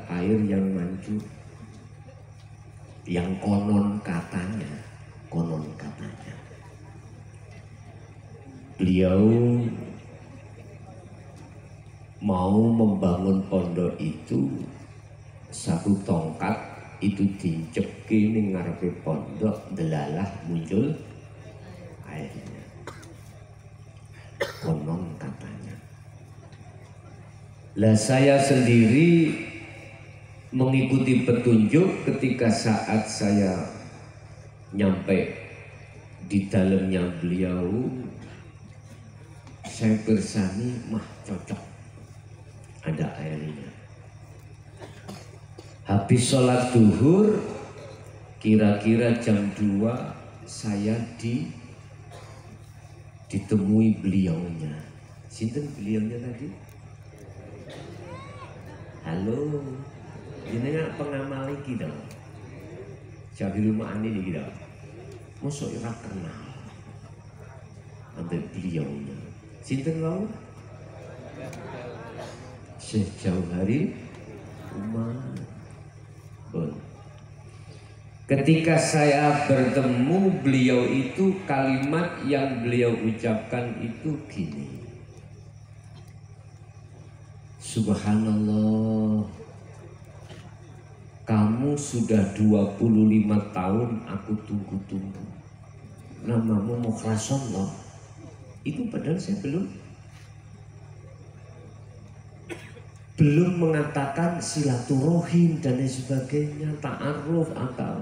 Air yang mancur, yang konon katanya beliau mau membangun pondok itu, satu tongkat itu dicepki ning ngarepe pondok, delalah muncul airnya, konon katanya. Lah saya sendiri mengikuti petunjuk ketika saat saya nyampe di dalamnya beliau, saya bersani mah cocok ada airnya. Habis sholat duhur kira-kira jam 2 saya ditemui beliaunya. Sinten beliaunya tadi? Halo, jenengan pengamal iki dong. Jabir Ma'ani iki dong. Mosok ora kenal ambek beliaunya. Sinten wau? Syekh Jauhari Umar. Bon. Ketika saya bertemu beliau itu, kalimat yang beliau ucapkan itu gini. Subhanallah, kamu sudah 25 tahun aku tunggu-tunggu. Namamu Mukhlasallah. Itu padahal saya belum mengatakan silaturahim dan lain sebagainya, ta'aruf atau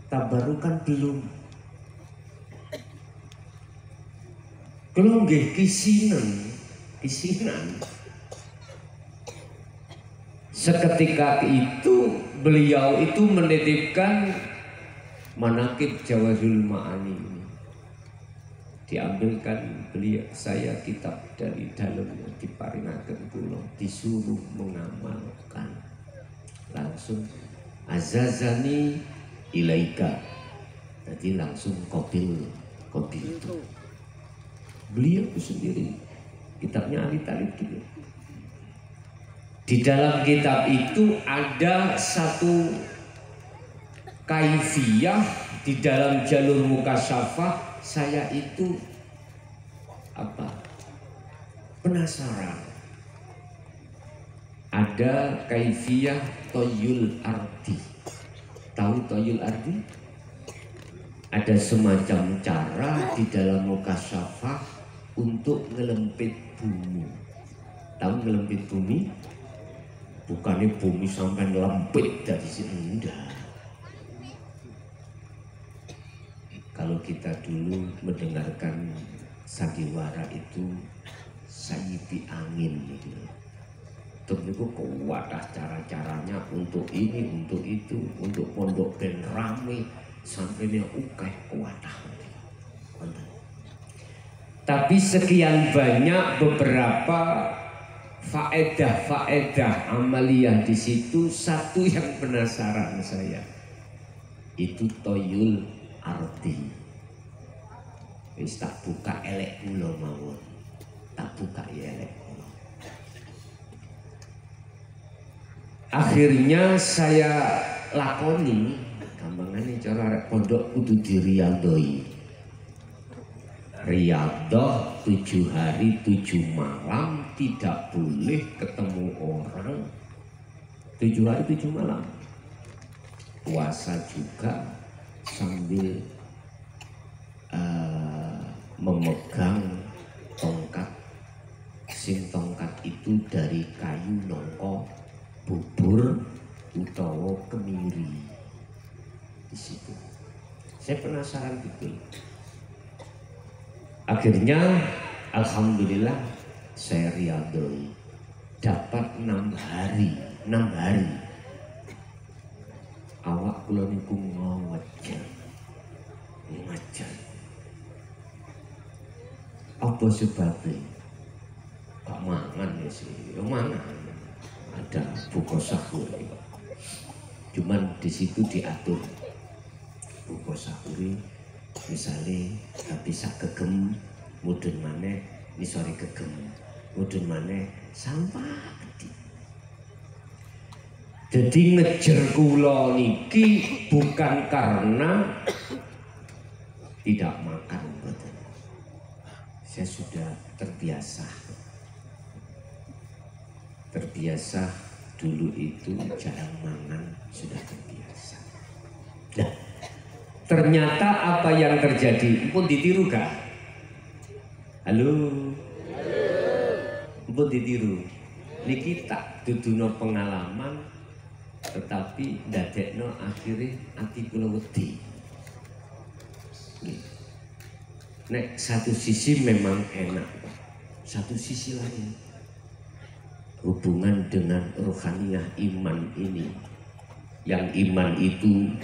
tabarukan belum. Kalau nggih kisinan. Seketika itu beliau itu menitipkan manaqib Jawahirul Ma'ani ini. Diambilkan beliau saya kitab dari dalamnya, diparingaken kula, disuruh mengamalkan. Langsung azazani ilaika. Jadi langsung qabil itu. Beliau itu sendiri kitabnya ahli talib gitu. Di dalam kitab itu ada satu kaifiyah di dalam jalur mukasyafah. Saya itu penasaran. Ada kaifiyah toyul ardi. Tahu toyul ardi? Ada semacam cara di dalam mukasyafah untuk ngelempit bumi. Tahu ngelempit bumi? Bukannya bumi sampai lempit dari sini, enggak. Kalau kita dulu mendengarkan sandiwara itu sayyipi angin gitu. Terus itu kuatah cara-caranya untuk ini, untuk itu, untuk pondok ben rame sampai ukeh kuatah. Tapi sekian banyak beberapa faedah amaliyah di situ. Satu yang penasaran saya itu toyul arti. Wis tak buka elek kula mawon. Tak buka ya elek kula. Akhirnya saya lakoni, gampangane cara pondok kudu diriyadhoi. Riyadhah 7 hari 7 malam, tidak boleh ketemu orang 7 hari 7 malam. Puasa juga sambil memegang tongkat. Tongkat itu dari kayu nongko bubur utawa kemiri. Di situ saya penasaran betul. Akhirnya alhamdulillah saya riyadhoi, dapat 6 hari. Awak kula niku ngajar. Apa sebabnya? Kok mangan ya sih? Mangan. Ada buka sahur. Cuman di situ diatur buka sahur. Misalnya habis kegem mudun maneh nisori kegem, mudun maneh sampah gede. Jadi ngejer kula niki bukan karena tidak makan, betul. Saya sudah terbiasa. Terbiasa dulu itu jarang makan, sudah terbiasa. Nah, ternyata apa yang terjadi pun ditiru gak? Halo? Pun ditiru. Niki tak duduno pengalaman, tetapi ndadekno akhirnya ati kula wedi. Nek satu sisi memang enak, satu sisi lain hubungan dengan rohaniyah iman ini, yang iman itu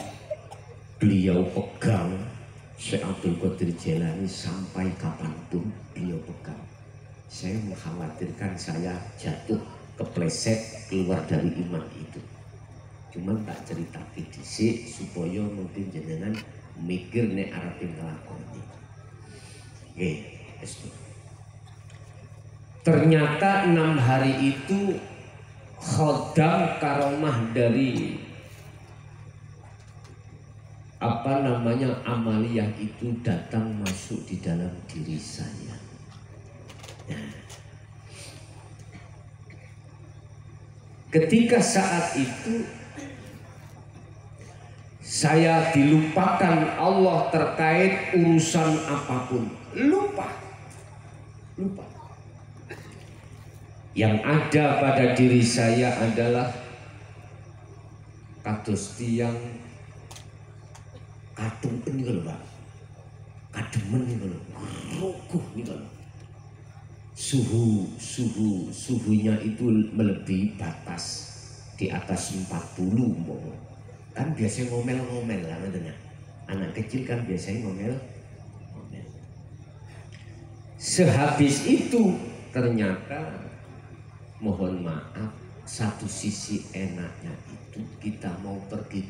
beliau pegang, Syekh Abdul Qadir Jailani sampai kapanpun beliau pegang. Saya mengkhawatirkan saya jatuh kepleset keluar dari iman itu. Cuman tak cerita dhisik supaya mungkin jenengan mikir nek arep nglakoni. Ternyata 6 hari itu khodam karomah dari amaliyah itu datang masuk di dalam diri saya. Nah, ketika saat itu saya dilupakan Allah terkait urusan apapun, lupa. Yang ada pada diri saya adalah kados tiyang kademen niku lho, Pak. Kademen niku lho, rukuh niku lho. Suhunya itu melebihi batas di atas 40 umpama. Kan biasanya ngomel-ngomel lah, anak kecil kan biasanya ngomel. Sehabis itu ternyata mohon maaf, satu sisi enaknya itu kita mau pergi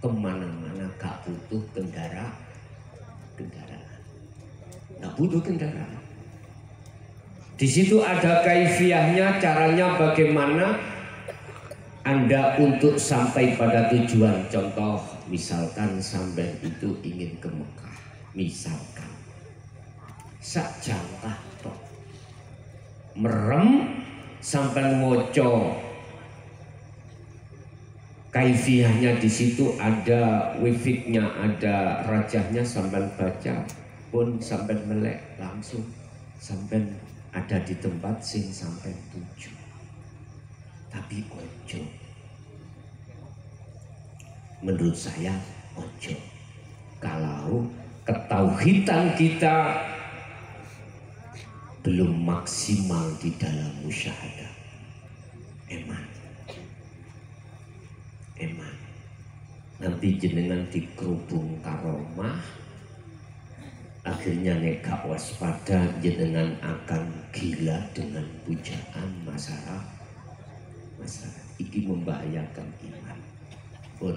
kemana-mana gak butuh kendaraan, gak butuh kendaraan. Di situ ada kaifiahnya, caranya bagaimana Anda untuk sampai pada tujuan. Contoh, misalkan sampai itu ingin ke Mekah, misalkan sak jantah tok merem sampai moco. Kaifiahnya di situ ada wifiknya, ada rajahnya, sampai baca pun sampai melek langsung sampai ada di tempat sing sampai tujuh. Tapi ojo, menurut saya ojo, kalau ketauhidan kita belum maksimal di dalam musyahadah. Eman. Nanti jenengan dikerubung karomah, akhirnya gak waspada, jenengan akan gila dengan pujaan masyarakat. Iki membahayakan iman. Pun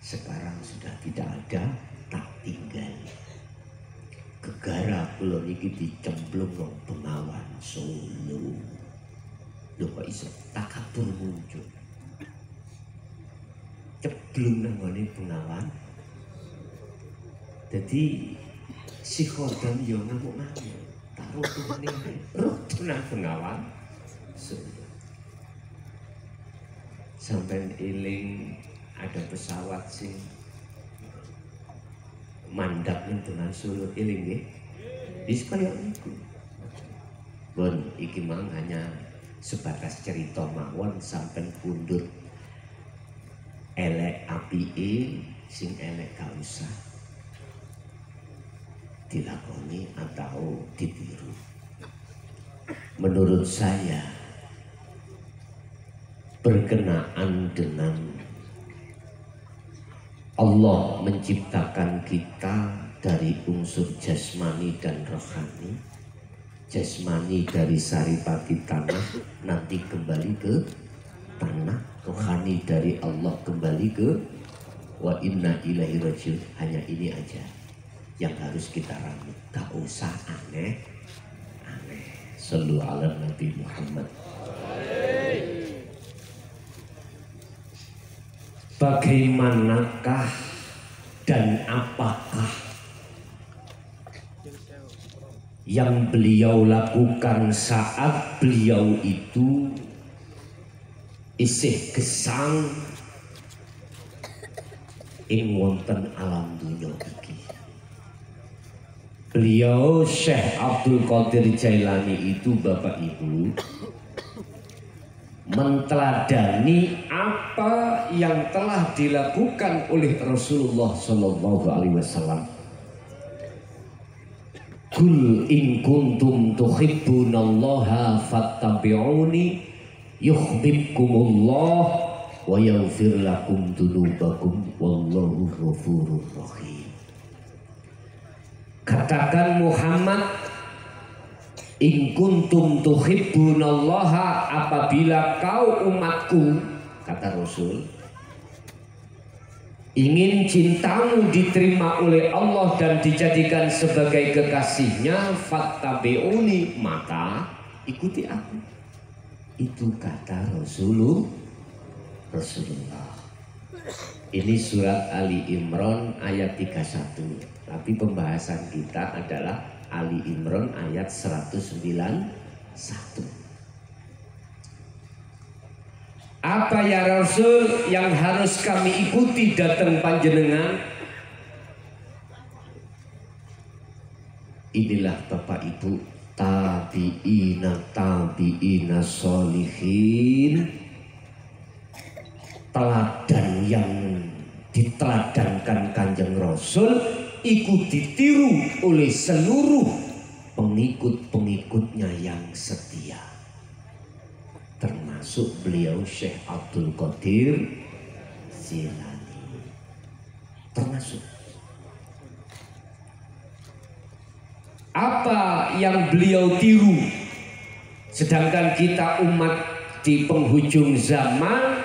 sekarang sudah tidak ada, tak tinggal. Gegara kula niki dicemplung nang Bengawan Solo. Lho kok iso takabur muncul. Ceblung nang ngene Bengawan. Jadi si khodam yo ngamuk-ngamuk. Tak rutune rutun nang Bengawan Solo. Sampai eling ada pesawat sing mandap dengan Solo eling nggih. Wis kaya niku. Bon iki mang hanya sebatas cerita mawon, sampai kundur elek apike sing elek gak usah dilakoni atau ditiru. Menurut saya berkenaan dengan Allah menciptakan kita dari unsur jasmani dan rohani. Jasmani dari saripati tanah, nanti kembali ke tanah. Rohani dari Allah kembali ke wa inna ilaihi rajiun. Hanya ini aja yang harus kita rangkul. Gak usah aneh-aneh. Shallu ala Nabi Muhammad. bagaimanakah dan apakah yang beliau lakukan saat beliau itu isih gesang ing wonten alam dunya iki. Beliau Syekh Abdul Qadir Jailani itu Bapak Ibu menteladani apa yang telah dilakukan oleh Rasulullah Shallallahu Alaihi Wasallam. Kul in kuntum tuhibbunallaha fattabi'uni yuhibbukumullah wa yaghfir lakum dzunubakum wallahu ghafurur rahim. Katakan Muhammad, in kuntum tuhibbunallaha, apabila kau umatku, kata Rasul, ingin cintamu diterima oleh Allah dan dijadikan sebagai kekasihnya, fattabi'uni, maka ikuti aku. Itu kata Rasulullah. Ini surat Ali Imran ayat 31. Tapi pembahasan kita adalah Ali Imran ayat 191. Apa ya Rasul yang harus kami ikuti datang panjenengan? Inilah Bapak Ibu tabi'ina sholihin, teladan yang diteladankan Kanjeng Rasul, ikuti tiru oleh seluruh pengikut-pengikutnya yang setia, termasuk beliau Syekh Abdul Qadir Jailani, termasuk. Apa yang beliau tiru, sedangkan kita umat di penghujung zaman,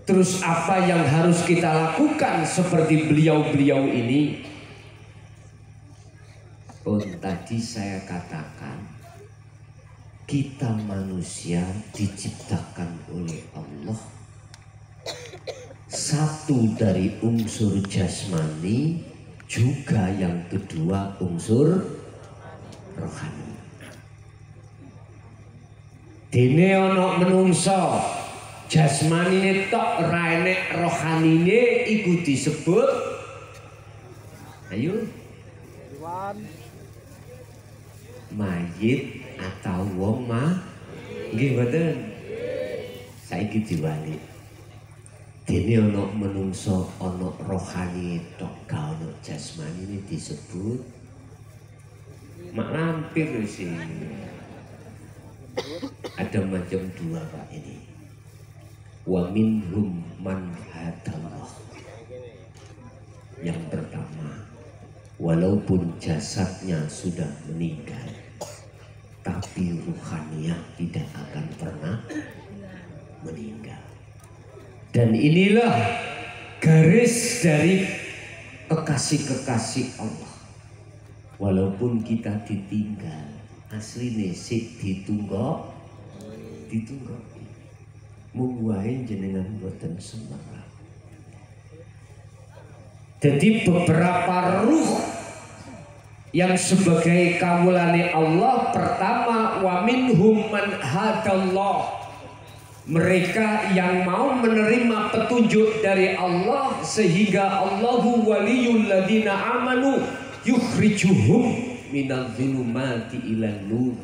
terus apa yang harus kita lakukan seperti beliau-beliau ini? Oh, tadi saya katakan kita manusia diciptakan oleh Allah satu dari unsur jasmani, juga yang kedua unsur rohani. Dene ana menungso jasmanine tok ra enek rohanine, iku disebut, ayo, mayit atau wong mah. Nggih mboten? Saiki diwali. Dene ana menungso ana rohani tok, ga ana jasmanine disebut mak lampir sih. Ada macam dua Pak ini. Wa minhum man hadallah. Yang pertama, walaupun jasadnya sudah meninggal, tapi ruhaniyah tidak akan pernah meninggal. Dan inilah garis dari kekasih-kekasih Allah. Walaupun kita ditinggal, asline sik ditunggok, mungwae jenengan boten semerap. Jadi beberapa ruh yang sebagai kawulane Allah, pertama wa minhum man hadallah, mereka yang mau menerima petunjuk dari Allah, sehingga Allahu waliyul ladina amanu yukhrijuhum minal zulumati ilan nur.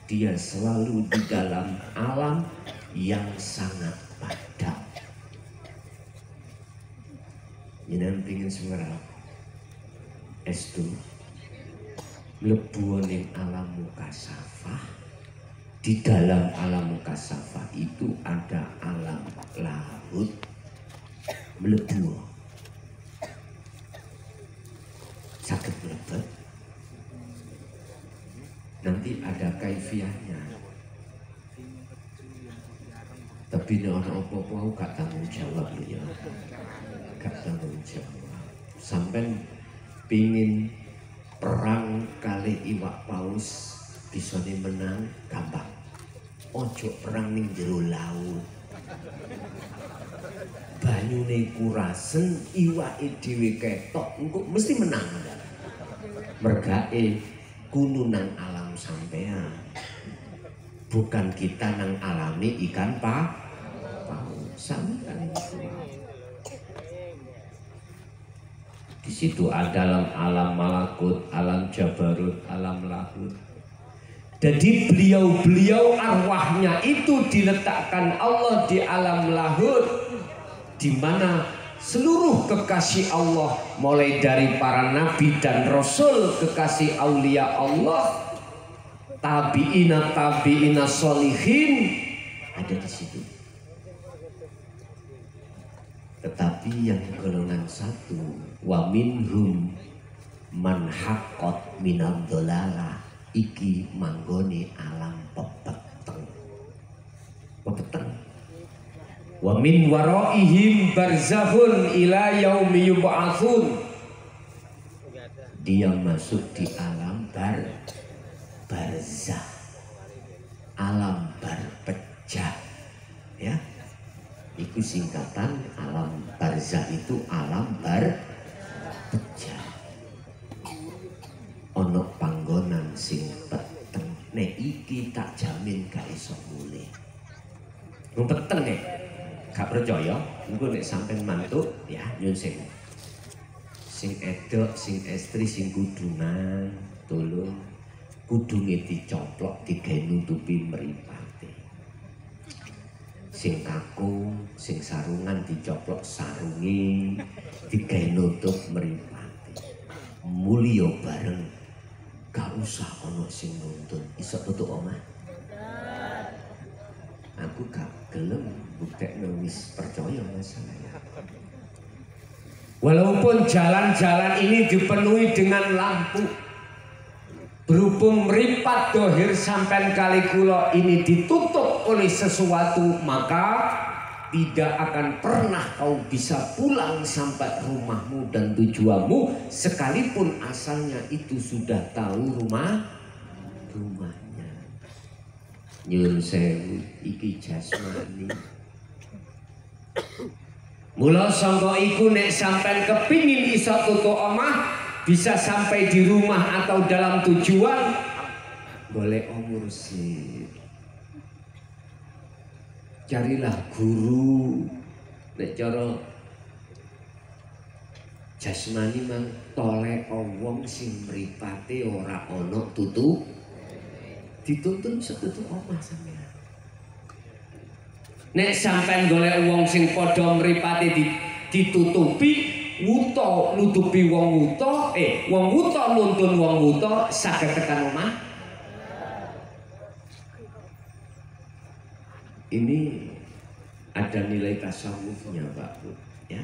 Dia selalu di dalam alam yang sangat padat. Jenengan pingin semerap estu mlebu ning alam mukasafah. Di dalam alam mukasafah itu ada alam lahut, mlebu sakit mlebet. Nanti ada kaifiahnya. Tapi ini orang apa-apa gak tanggung jawab ya. Gak tanggung jawab. Sampai pingin perang kali iwak paus bisa menang gampang. Ojo perang ning jero laut. banyune kurasen iwake dhewe ketok engko mesti menang. Mergae kudu nang alam sampean. Bukan kita nang alami ikan paus sampean. Di situ ada alam malakut, alam jabarut, alam lahut. Jadi beliau-beliau arwahnya itu diletakkan Allah di alam lahut, di mana seluruh kekasih Allah mulai dari para nabi dan rasul, kekasih aulia Allah, tabiina solihin ada di situ. Tetapi yang golongan satu, wa minhum man haqqat minad dolalah, iki manggone alam pepeteng. Wa min waraihim barzakhun ila yaumi yub'atsun. Dia masuk di alam barzah. Alam berpecah. Ya. Itu singkatan alam barzah itu alam berpecah. Ono panggonan sing peteng nek iki tak jamin gak iso mulih. Wong peteng nek gak percaya engko nek sampean mantuk ya nyun sewu. Sing edok, sing estri, sing kudungan tolong kudunge dicoplok digawe nutupi mripate. Sing kakung, sing sarungan dicoplok sarunge digawe nutup mripate. Mulya bareng. Gak usah ono sing nuntun, iso tutup omah. Aku gak gelem buktekno wis percaya masalahnya. Walaupun jalan-jalan ini dipenuhi dengan lampu, berhubung meripat dohir sampai kali kula ini ditutup oleh sesuatu, maka tidak akan pernah kau bisa pulang sampai rumahmu dan tujuanmu, sekalipun asalnya itu sudah tahu rumahnya. Nyun sewu iki jasmani. Mula sangka iku nek sampean kepingin iso tutuk omah, bisa sampai di rumah atau dalam tujuan, boleh mursyid. Carilah guru. Nek cara jasmani mang tolek wong sing mripate ora ana tutu dituntun setutu omah sampean. Nek sampean golek wong sing padha mripate ditutupi wuta nutupi wong wuta, wong wuta nuntun wong wuta saged tekan omah. Ini ada nilai tasawufnya Pak Bu, ya.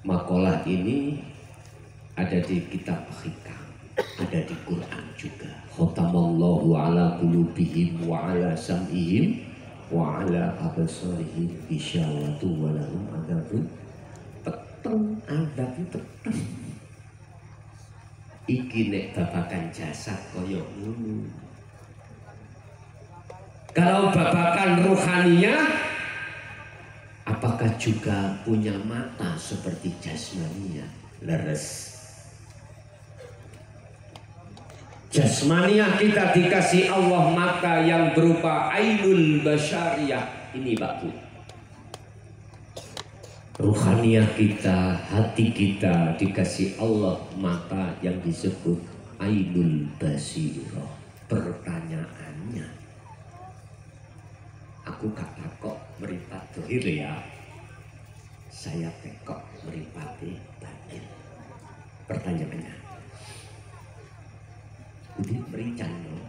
Makalah ini ada di kitab Hikam, ada di Quran juga. Khatamallahu ala qulubihim wa ala sam'ihim wa ala absarihim bisyawatu wa lahum adzabun peteng, adzabun peteng. Iki nek babakan jasad kaya ngono. Kalau babakan ruhaniyah, apakah juga punya mata seperti jasmaniyah? Leres. Jasmaniyah kita dikasih Allah mata yang berupa ainul basyariyah. Ini Pak Bu. Ruhaniyah kita, hati kita dikasih Allah mata yang disebut ainul basirah. Pertanyaannya, aku gak takok meripat dohir ya, saya tekok meripati batin. Pertanyaannya, udah merican no?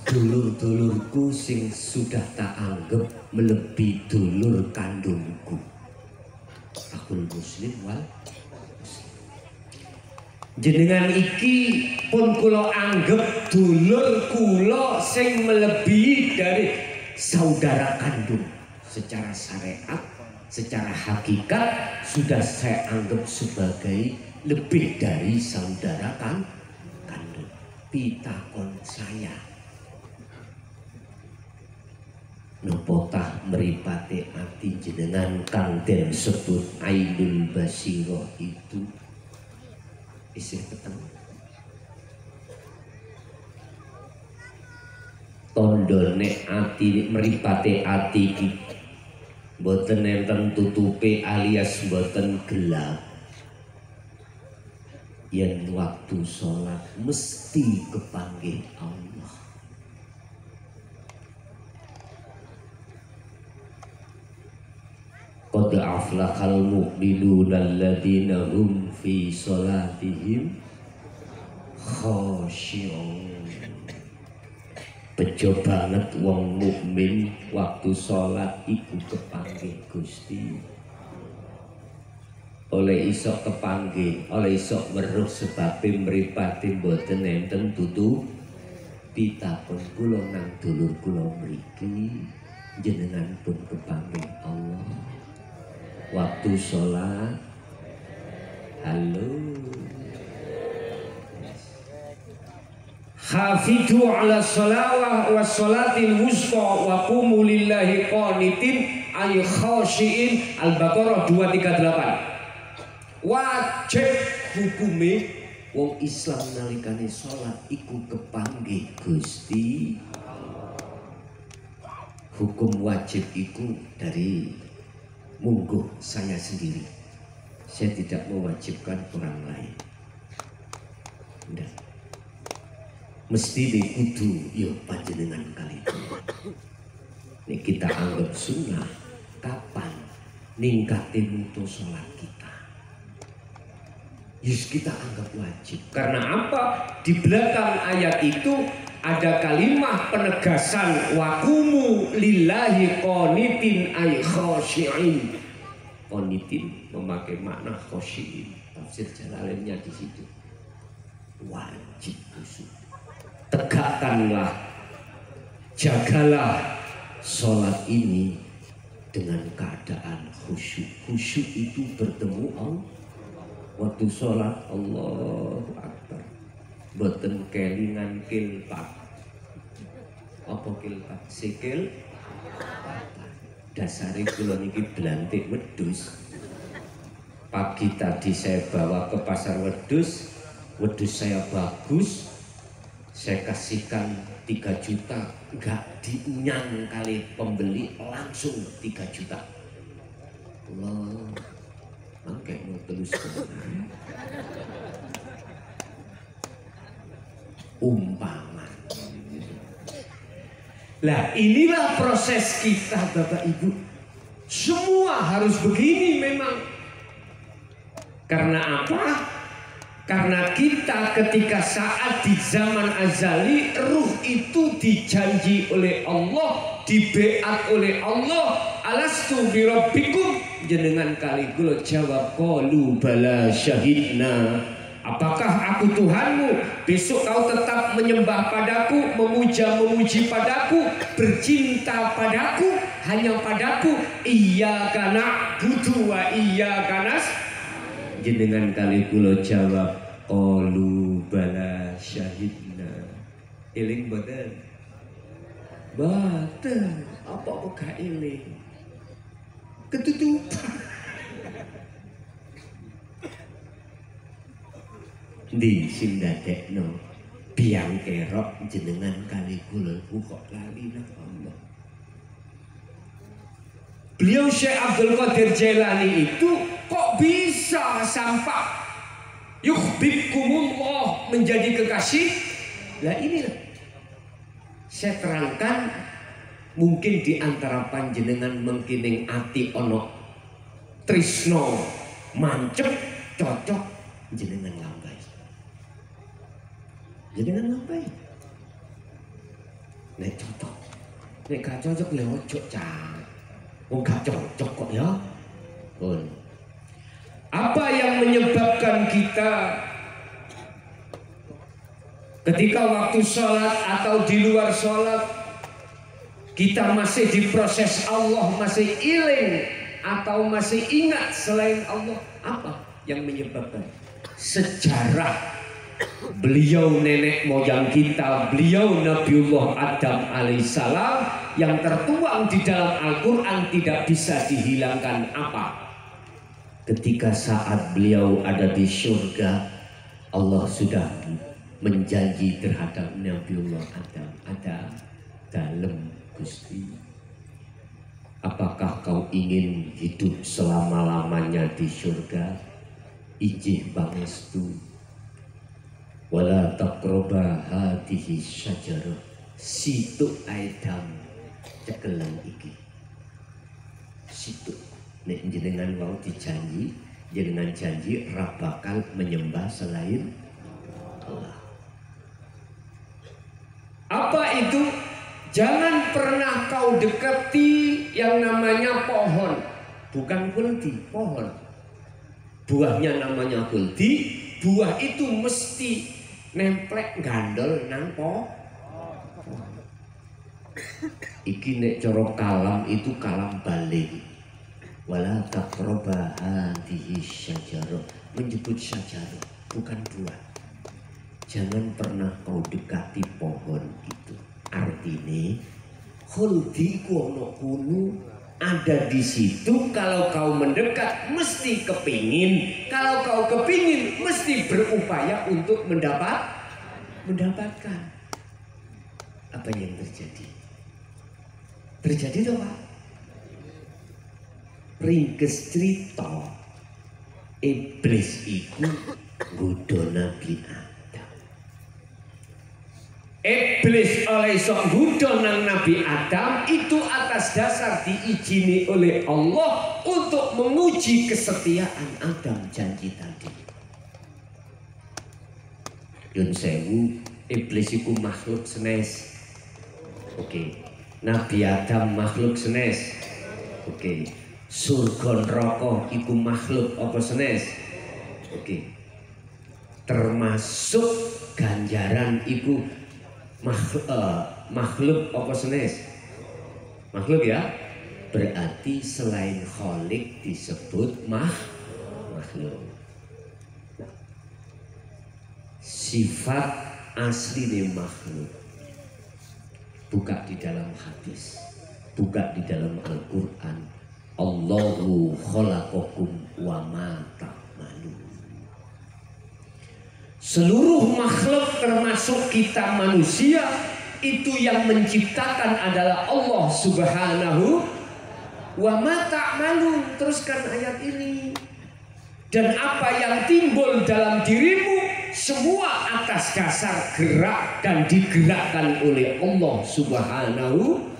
Dulur-dulurku sing sudah tak anggap melebihi dulur kandungku. Akul muslim wal jenengan iki pun kula anggap dulur kula sing melebihi dari saudara kandung. Secara syariat, secara hakikat sudah saya anggap sebagai lebih dari saudara kandung. Pitakon saya, Nopotah meripate ati jenengan kang den sebut Ainul Basiro itu isih ketemu. Tondone ati meripate ati iki mboten enten tutupe alias mboten gelap. Yen waktu sholat mesti kepanggih Allah. Qad aflahal mu'minuna alladzina hum fi sholatihim khashi'un. Bejo banget wong mukmin waktu sholat iku kepanggih Gusti. Oleh isok kepanggih, oleh isok weruh sebabe mripate mboten enten tutu pitapun kula nang dulur kula mriki jenengan pun kepanggih Allah. Waktu sholat halo hafidhu ala sholawah wa sholatil wusta wa qumu lillahi qanitin ay khashiin. Al-Baqarah 238. Wajib hukume wong Islam nalikane sholat iku kepanggih Gusti. Hukum wajib iku dari mungguh saya sendiri. Saya tidak mewajibkan orang lain. Nggak. Mesti dikudu yo panjenengan kali itu. Ini kita anggap sunnah. Kapan ningkatin mutu sholat kita? Yus kita anggap wajib. Karena apa? Di belakang ayat itu ada kalimat penegasan wakumu lillahi qanitin ay khashi'in. Qanitin memakai makna khashi'in. Tafsir Jalalainnya di situ. Wajib khusyuk. Tegakkanlah, jagalah sholat ini dengan keadaan khusyuk. Khusyuk itu bertemu Allah. Waktu sholat Allahu Akbar boten kelingan kilpat. Apa kilpat? Sikil dasari kula niki belantik wedhus. Pagi tadi saya bawa ke pasar wedhus saya bagus, saya kasihkan 3 juta, enggak diunyang kali pembeli langsung 3 juta. Allah angke mau terus umpama. Lah inilah proses kita Bapak Ibu. Semua harus begini memang. Karena apa? Karena kita ketika saat di zaman azali ruh itu dijanji oleh Allah, dibeat oleh Allah. Alastu birabbikum, jenengan kali kula jawab qalu bala syahidna. Apakah aku Tuhanmu? Besok kau tetap menyembah padaku, memuja-memuji padaku, bercinta padaku, hanya padaku. Iyyaka na'budu wa iyyaka nasta'in. Jenengan kali kula jawab qalu bala syahidna. Eling boten? Boten. Apa gak eling? Ketutupan. Di sing dadekno biang kerok jenengan kali kula kok lali nang Allah. Beliau Syekh Abdul Qadir Jailani itu kok bisa sampai yuhibbukumullah menjadi kekasih? Lah inilah saya terangkan. Mungkin di antara panjenengan mengkining ati ono trisno mancep cocok jenengan lambai. Jenengan lambai. Nek cocok. Nek gak cocok ya ojo cah. Wong gak cocok kok ya. Pun. Apa yang menyebabkan kita ketika waktu sholat atau di luar sholat kita masih diproses Allah, masih iling atau masih ingat selain Allah? Apa yang menyebabkan? Sejarah Beliau nenek moyang kita, beliau Nabiullah Adam alaihissalam yang tertuang di dalam Al-Quran tidak bisa dihilangkan apa? Ketika saat beliau ada di surga, Allah sudah menjanji terhadap Nabiullah Adam, ada dalam Gusti. Apakah kau ingin hidup selama-lamanya di surga? Ijih bangestu. Wala taqroba hatihi syajarah. Situ Adam cekelan iki. Situ nek jenengan wau dijanji, jenengan janji ra bakal menyembah selain Allah. Apa itu? Jangan pernah kau dekati yang namanya pohon. Bukan kuldi, pohon. Buahnya namanya kuldi. Buah itu mesti nemplek gandol nang pohon. Iki nek cara kalam itu kalam balik. Wala taqroba hadhihi syajarah, menyebut syajarah bukan buah. Jangan pernah kau dekati pohon itu. Artinya khuldi kuono kunu ada di situ. Kalau kau mendekat mesti kepingin. Kalau kau kepingin mesti berupaya untuk mendapatkan. Apa yang terjadi? Terjadi tuh Pak. Ringkes cerita iblis itu nggodho Nabi Adam. Iblis oleh sok nggodho nang Nabi Adam itu atas dasar diizini oleh Allah untuk menguji kesetiaan Adam janji tadi. Yun sewu, iblis itu makhluk senes. Oke. Nabi Adam makhluk senes. Oke. Surga neraka iku makhluk apa senes? Oke. Termasuk ganjaran iku makhluk apa senes? Makhluk ya. Berarti selain Khalik disebut makhluk. Sifat asli nih makhluk. Buka di dalam hadis, buka di dalam Al-Quran. Allahu khalaqakum wa ma ta'malun. Seluruh makhluk termasuk kita manusia itu yang menciptakan adalah Allah Subhanahu wa ma ta'malun. Teruskan ayat ini. Dan apa yang timbul dalam dirimu semua atas dasar gerak dan digerakkan oleh Allah Subhanahu,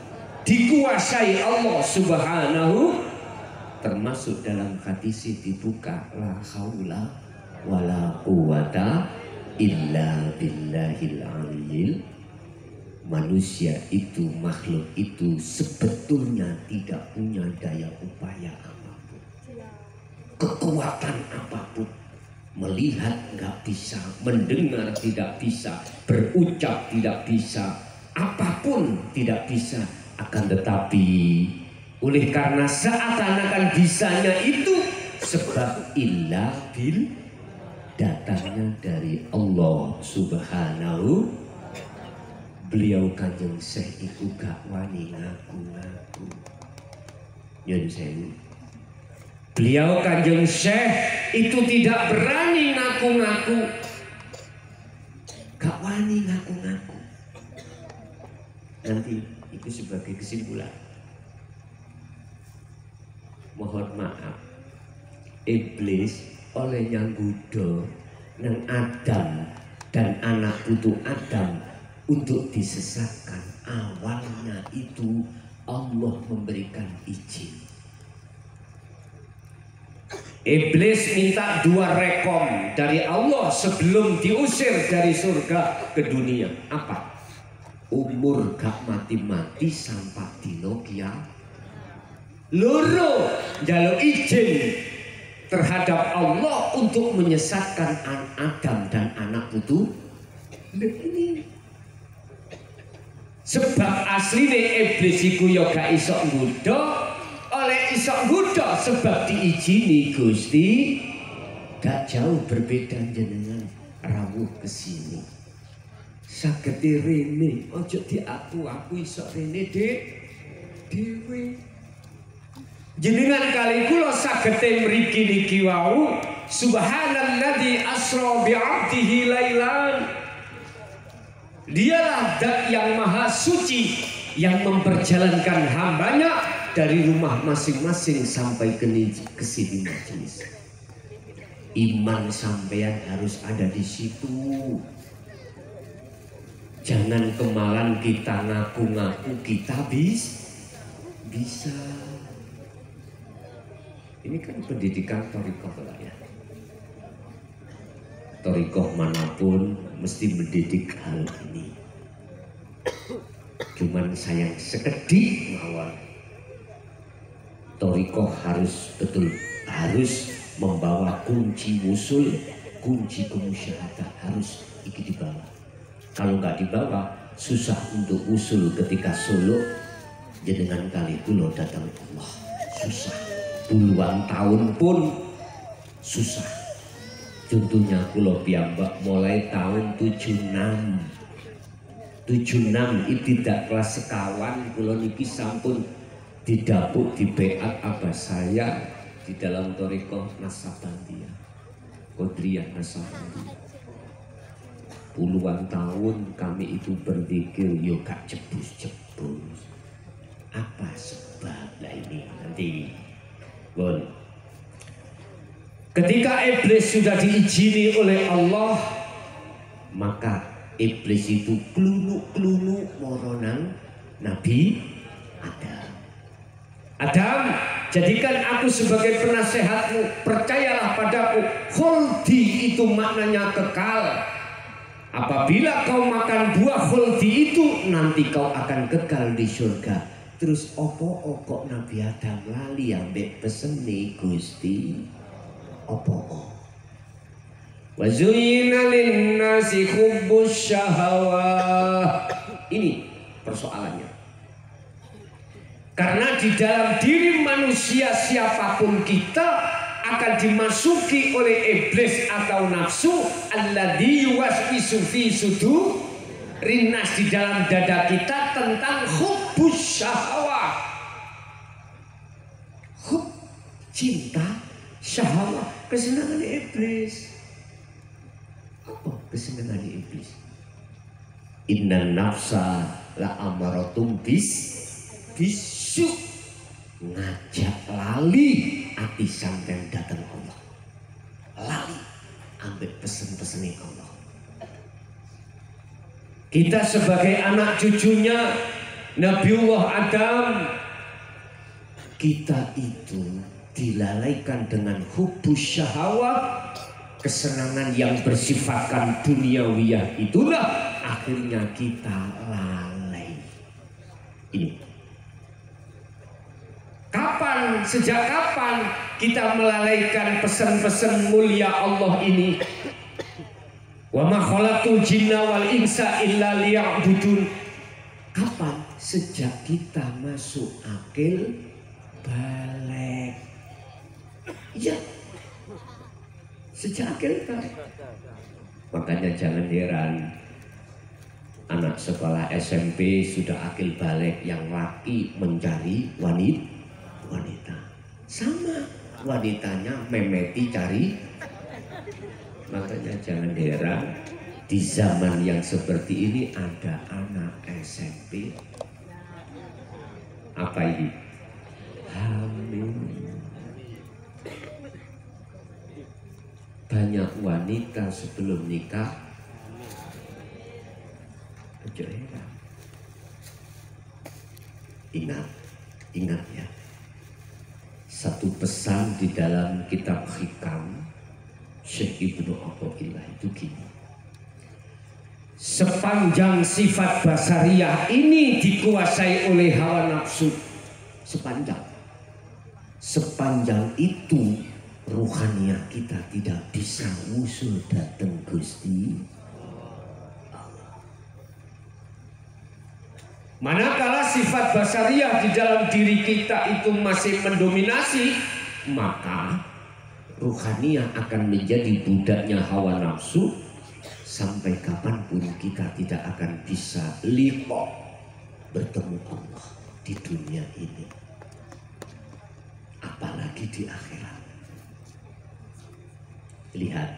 dikuasai Allah Subhanahu. Termasuk dalam hadis dibuka la haula wala quwata illa billahil aliyil. Manusia itu, makhluk itu sebetulnya tidak punya daya upaya apapun, kekuatan apapun. Melihat nggak bisa, mendengar tidak bisa, berucap tidak bisa, apapun tidak bisa. Akan tetapi oleh karena seakan-akan bisanya itu sebab illa bil, datangnya dari Allah Subhanahu. Beliau Kanjeng Syekh itu gak wani ngaku-ngaku. Nyun sewu. Beliau Kanjeng Syekh itu tidak berani ngaku-ngaku. Gak wani ngaku-ngaku. Nanti itu sebagai kesimpulan. Mohon maaf, iblis oleh yang gudo nang Adam dan anak putu Adam untuk disesatkan. Awalnya itu Allah memberikan izin. Iblis minta 2 rekom dari Allah sebelum diusir dari surga ke dunia. Apa? Umur gak mati-mati sampai dino kiamat. Loro njaluk izin terhadap Allah untuk menyesatkan Adam dan anak putu. Ini sebab asline iblis iku ya gak iso nggodha, oleh iso nggodha sebab diizini Gusti. Gak jauh berbeda jenengan rawuh kesini. Sagete rene, ojo diaku-aku iso rene dhewe. Jenengan kali kula sagete mriki niki wau, subhanalladzi asra bi 'abdihi lailan. Dialah zat yang maha suci yang memperjalankan hambanya dari rumah masing-masing sampai ke sini majelis. Iman sampean harus ada di situ. Jangan kemalan kita ngaku-ngaku kita bisa. Ini kan pendidikan thariqah lah ya. Thariqah manapun mesti mendidik hal ini. Cuman sayang sekedhik mawon. Thariqah harus membawa kunci wusul, kunci kemusyahadah harus dibawa. Kalau nggak dibawa, susah untuk usul ketika suluk. Jenengan kali kula datang Allah susah. Puluhan tahun pun susah. Contohnya kula piyambak mulai tahun 76 itu tidak kelas sekawan kula niki sampun didapuk di beat abah saya di dalam thariqah Naksabandiyah, Qadiriyah Naksabandiyah. Puluhan tahun kami itu berzikir yo gak jebus-jebus. Apa sebab lah ini nanti? Bon. Ketika iblis sudah diizini oleh Allah, maka iblis itu klunuk-klunuk moronang Nabi Adam. Adam, jadikan aku sebagai penasehatmu, percayalah padaku. Khuldi itu maknanya kekal. Apabila kau makan buah khuldi itu, nanti kau akan kekal di surga. Terus opo kok Nabi Adam lali ambek pesene Gusti? Opo? Wa zuyyina lin-nasi hubbus syahawah. Ini persoalannya. Karena di dalam diri manusia siapapun kita akan dimasuki oleh iblis atau nafsu alladzi yuwaswisu fi sudurin nas, di dalam dada kita tentang hubbus syahawah. Hub cinta, syahwat, kesenangan iblis. Apa kesenangan iblis? Innan nafsa la amaratum bisu, ngajak lali ati sampean datang Allah, lali ambil pesen-pesenin Allah. Kita sebagai anak cucunya Nabiullah Adam, kita itu dilalaikan dengan hubbus syahwat, kesenangan yang bersifatkan duniawiyah. Itulah akhirnya kita lalai. Ini kapan, sejak kapan kita melalaikan pesan-pesan mulia Allah ini? Wa ma khalaqtul jinna wal insa illa liya'budun. Kapan? Sejak kita masuk akil balik. Ya, sejak akil balik. Makanya jangan heran anak sekolah SMP sudah akil balik, yang laki mencari wanita, sama wanitanya memeti cari. Makanya jangan heran di zaman yang seperti ini ada anak SMP apa ini? Hamil. Banyak wanita sebelum nikah ojo heran. Ingat ya, satu pesan di dalam kitab Hikam Syekh Ibnu Athaillah itu gini: sepanjang sifat basariyah ini dikuasai oleh hawa nafsu, sepanjang itu ruhaniyah kita tidak bisa usul datang Gusti Allah. Manakala sifat basariyah di dalam diri kita itu masih mendominasi, maka ruhaniyah akan menjadi budaknya hawa nafsu, sampai kapanpun kita tidak akan bisa liqa, bertemu Allah di dunia ini, apalagi di akhirat. Lihat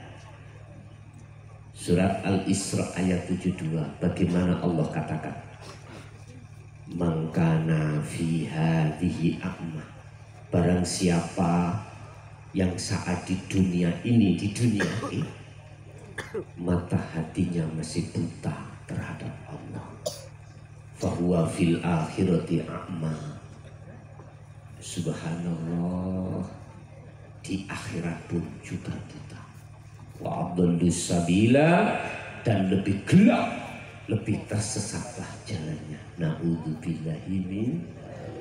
surat Al-Isra ayat 72, bagaimana Allah katakan, mangkana fi hadhihi a'ma, barang siapa yang saat di dunia ini mata hatinya masih buta terhadap Allah, fahuwa fil akhirati a'ma, subhanallah, di akhirat pun juga buta. Wa adallus sabila, dan lebih gelap, lebih tersesatlah jalannya. Na'udzubillahi min.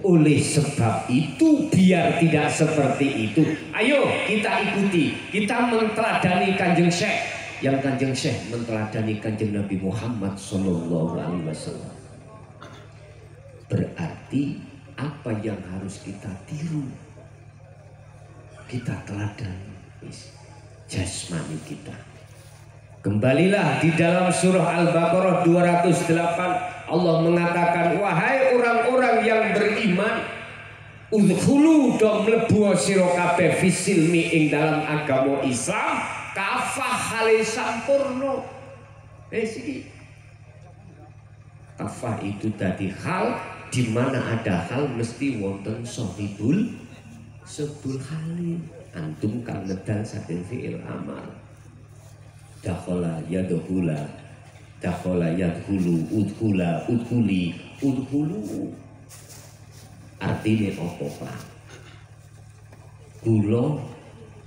Oleh sebab itu, biar tidak seperti itu, ayo kita ikuti, kita menteladani Kanjeng Syekh, yang Kanjeng Syekh menteladani Kanjeng Nabi Muhammad SAW. Berarti apa yang harus kita tiru, kita teladani jasmani kita. Kembalilah di dalam surah Al-Baqarah 208, Allah mengatakan, wahai orang-orang yang beriman, udkhulu do mlebu sira kabeh fisilmi ing dalam agama Islam kafah hale sampurna. Iki kafah itu tadi hal, di mana ada hal mesti wonten sahibul halin. Antum kan ngedal saking fi'il amal. Dakhala yadkhula, dakhala yadkhulu, udkhula, udkhuli, udkhulu. Artinya apa Pak? Kula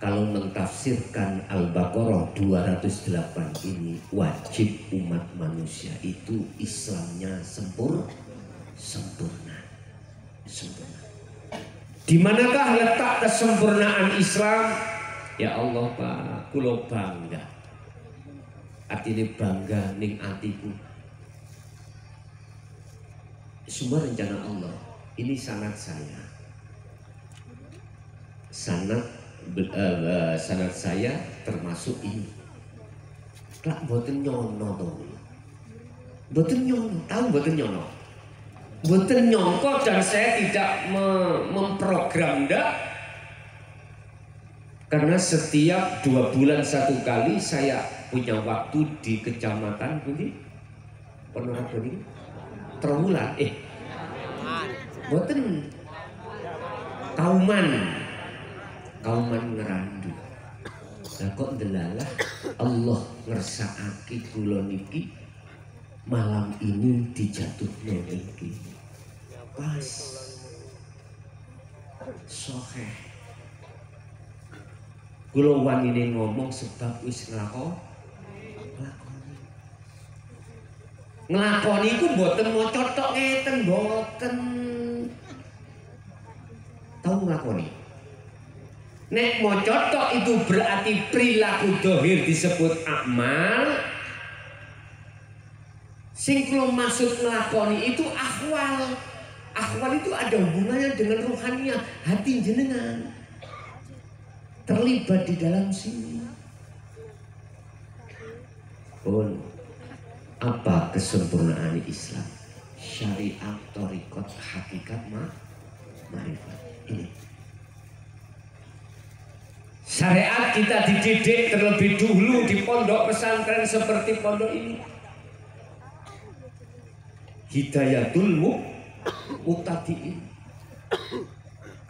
kalau mentafsirkan Al-Baqarah 208 ini, wajib umat manusia itu Islamnya sempurna. Di manakah letak kesempurnaan Islam? Ya Allah Pak, kula bangga. Artinya bangga ning atiku. Semua rencana Allah. Ini sanad saya. Sanad saya termasuk ini. Lak boten nyono to. Boten nyono, tahu boten nyono. Boten nyongko, dan saya tidak memprogram ndak. Karena setiap 2 bulan 1 kali saya punya waktu di kecamatan Budi. Pernah Budi? Terwulan boten Kauman Ngerandu. Lah kok ndelalah Allah ngersakake kula niki malam ini dijatuhno iki. Pas sohe kula wanine ngomong sebab wis nglakoni iku mboten maca tok ngeten, mboten tau nglakoni. Nek maca tok itu berarti perilaku dohir disebut amal. Sing kula maksud nglakoni itu akhwal. Akhwal itu ada hubungannya dengan ruhaniyah, hati jenengan terlibat di dalam sini. Pun apa kesempurnaan Islam? Syariat, thariqat, hakikat, ma'rifat. Ini syariat kita dididik terlebih dulu di pondok pesantren seperti pondok ini. Hidayatul muqtadiin.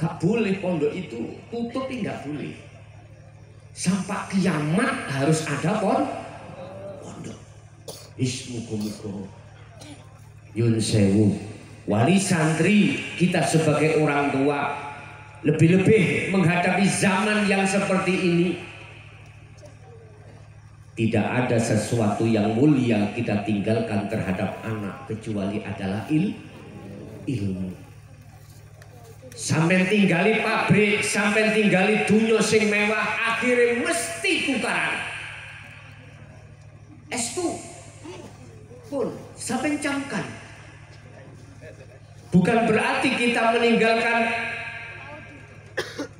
Gak boleh pondok itu tutup, nggak boleh. Sampai kiamat harus ada pondok. Ismukum yun sewu. Wali santri kita sebagai orang tua lebih-lebih menghadapi zaman yang seperti ini. Tidak ada sesuatu yang mulia kita tinggalkan terhadap anak kecuali adalah ilmu. Sampai tinggali pabrik, sampai tinggali dunia sing mewah, akhirnya mesti tukaran. Estu pun sampai camkan. Bukan berarti kita meninggalkan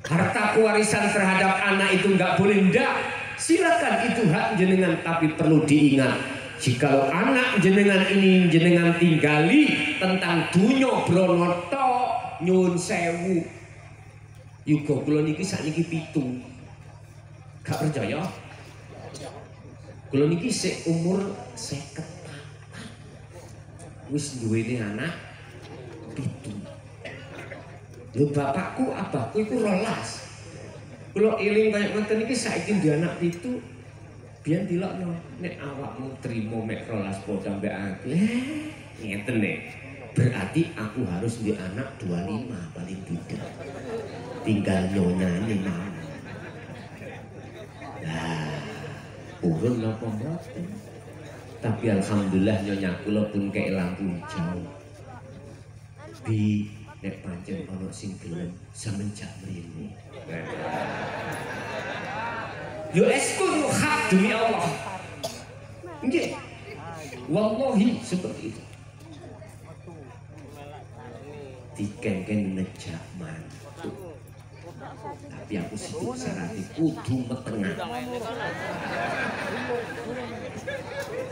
harta warisan terhadap anak itu nggak boleh, ndak. silakan, itu hak jenengan, tapi perlu diingat, jikalau anak jenengan ini jenengan tinggali tentang dunya bronoto nyun sewu, yuga kula niki sakniki 7. Gak percaya? Kula niki sik umur 54. Wis duweni anak 7. Lho bapakku abahku iku 12. Kula eling kaya ngoten iki saiki duwe anak 7. Biyen dilokno nek awakmu trimo mek 12 padha mbek aku. Ngeten nek. Berarti aku harus duwe anak 25 paling tidak. Tinggal nyonyane mau. Nah, urun napa mboten. Tapi alhamdulillah nyonya kula pun kaya lampu hijau. Bi nek pancen ana sing gelem semenjak mrene. Yo eskun hak demi Allah. Nggih. Wallahi seperti itu. Dikengken nejak mantu. Tapi aku situ syaratnya kudu metengah.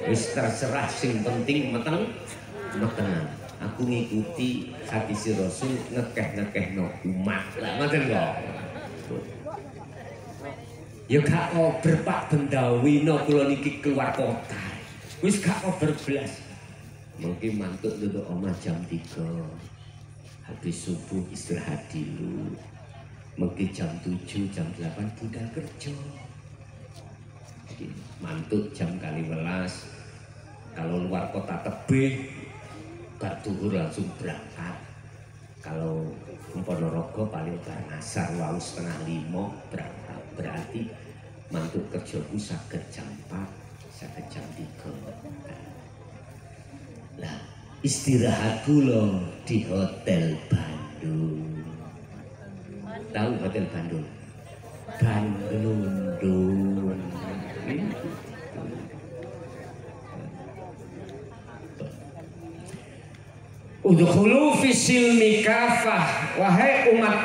Wis terserah, sing penting metengah. Aku ngikuti hadis Rasul ngekeh-ngekehno umat. Lah ngoten kok. Ya gak ober Pak Bendawino kula niki keluar kota. Wis gak ober blas. Mungkin mantuk duduk omah jam 3. Habis subuh istirahat dulu. Mungkin jam 7, jam 8 budal kerja. Mantuk jam 12. Kalau luar kota tebih bar duhur langsung berangkat. Kalau Ponorogo paling bar asar wau 4:30 berangkat. Berarti mantuk kerjaku saged jam 4, saged jam 3. Lah istirahat kula di Hotel Bandung. Tahu Hotel Bandung? Bandung. Udkhulu fisilmi kafah, wahai umat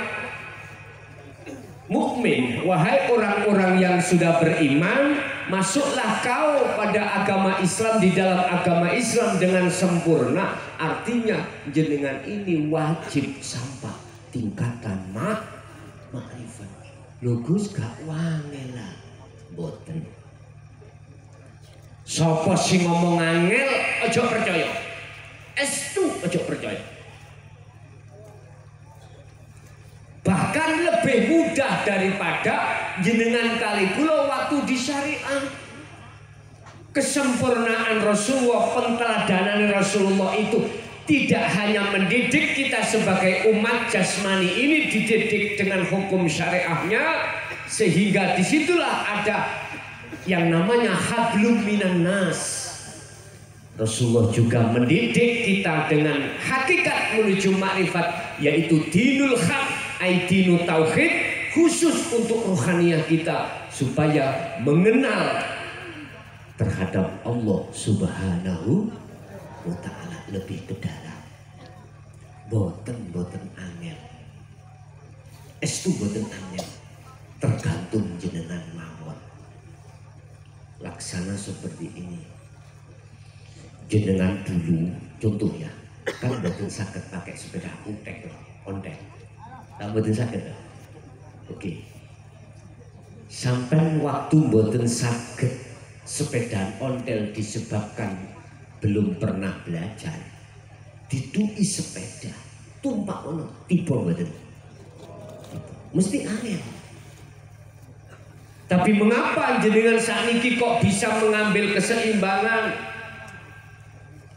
mukmin, wahai orang-orang yang sudah beriman, masuklah kau pada agama Islam, di dalam agama Islam dengan sempurna. Artinya jenengan ini wajib sampai tingkatan makrifat. Lugus gak wangel lah, boten. Sopo sing ngomong angel, ojo percaya. Estu ojo percaya. Bahkan lebih mudah daripada jenengan kali kula waktu di syariah. Kesempurnaan Rasulullah, penteladanan Rasulullah itu tidak hanya mendidik kita sebagai umat jasmani ini, dididik dengan hukum syariahnya, sehingga disitulah ada yang namanya hablum minan nas. Rasulullah juga mendidik kita dengan hakikat menuju makrifat, yaitu dinul haq, dinu tauhid, khusus untuk rohaniah kita supaya mengenal terhadap Allah Subhanahu wa ta'ala lebih ke dalam. Boten angel. Estu boten angel. Tergantung jenengan mawon. Laksana seperti ini. Jenengan dulu contoh ya, kan boten saged pakai sepeda ontek. Tak boten saged. Oke. Sampai waktu boten saged sepeda ontel disebabkan belum pernah belajar, didui sepeda tumpak ono tiba boten. Mesti aneh. Tapi mengapa jenengan sakniki kok bisa mengambil keseimbangan?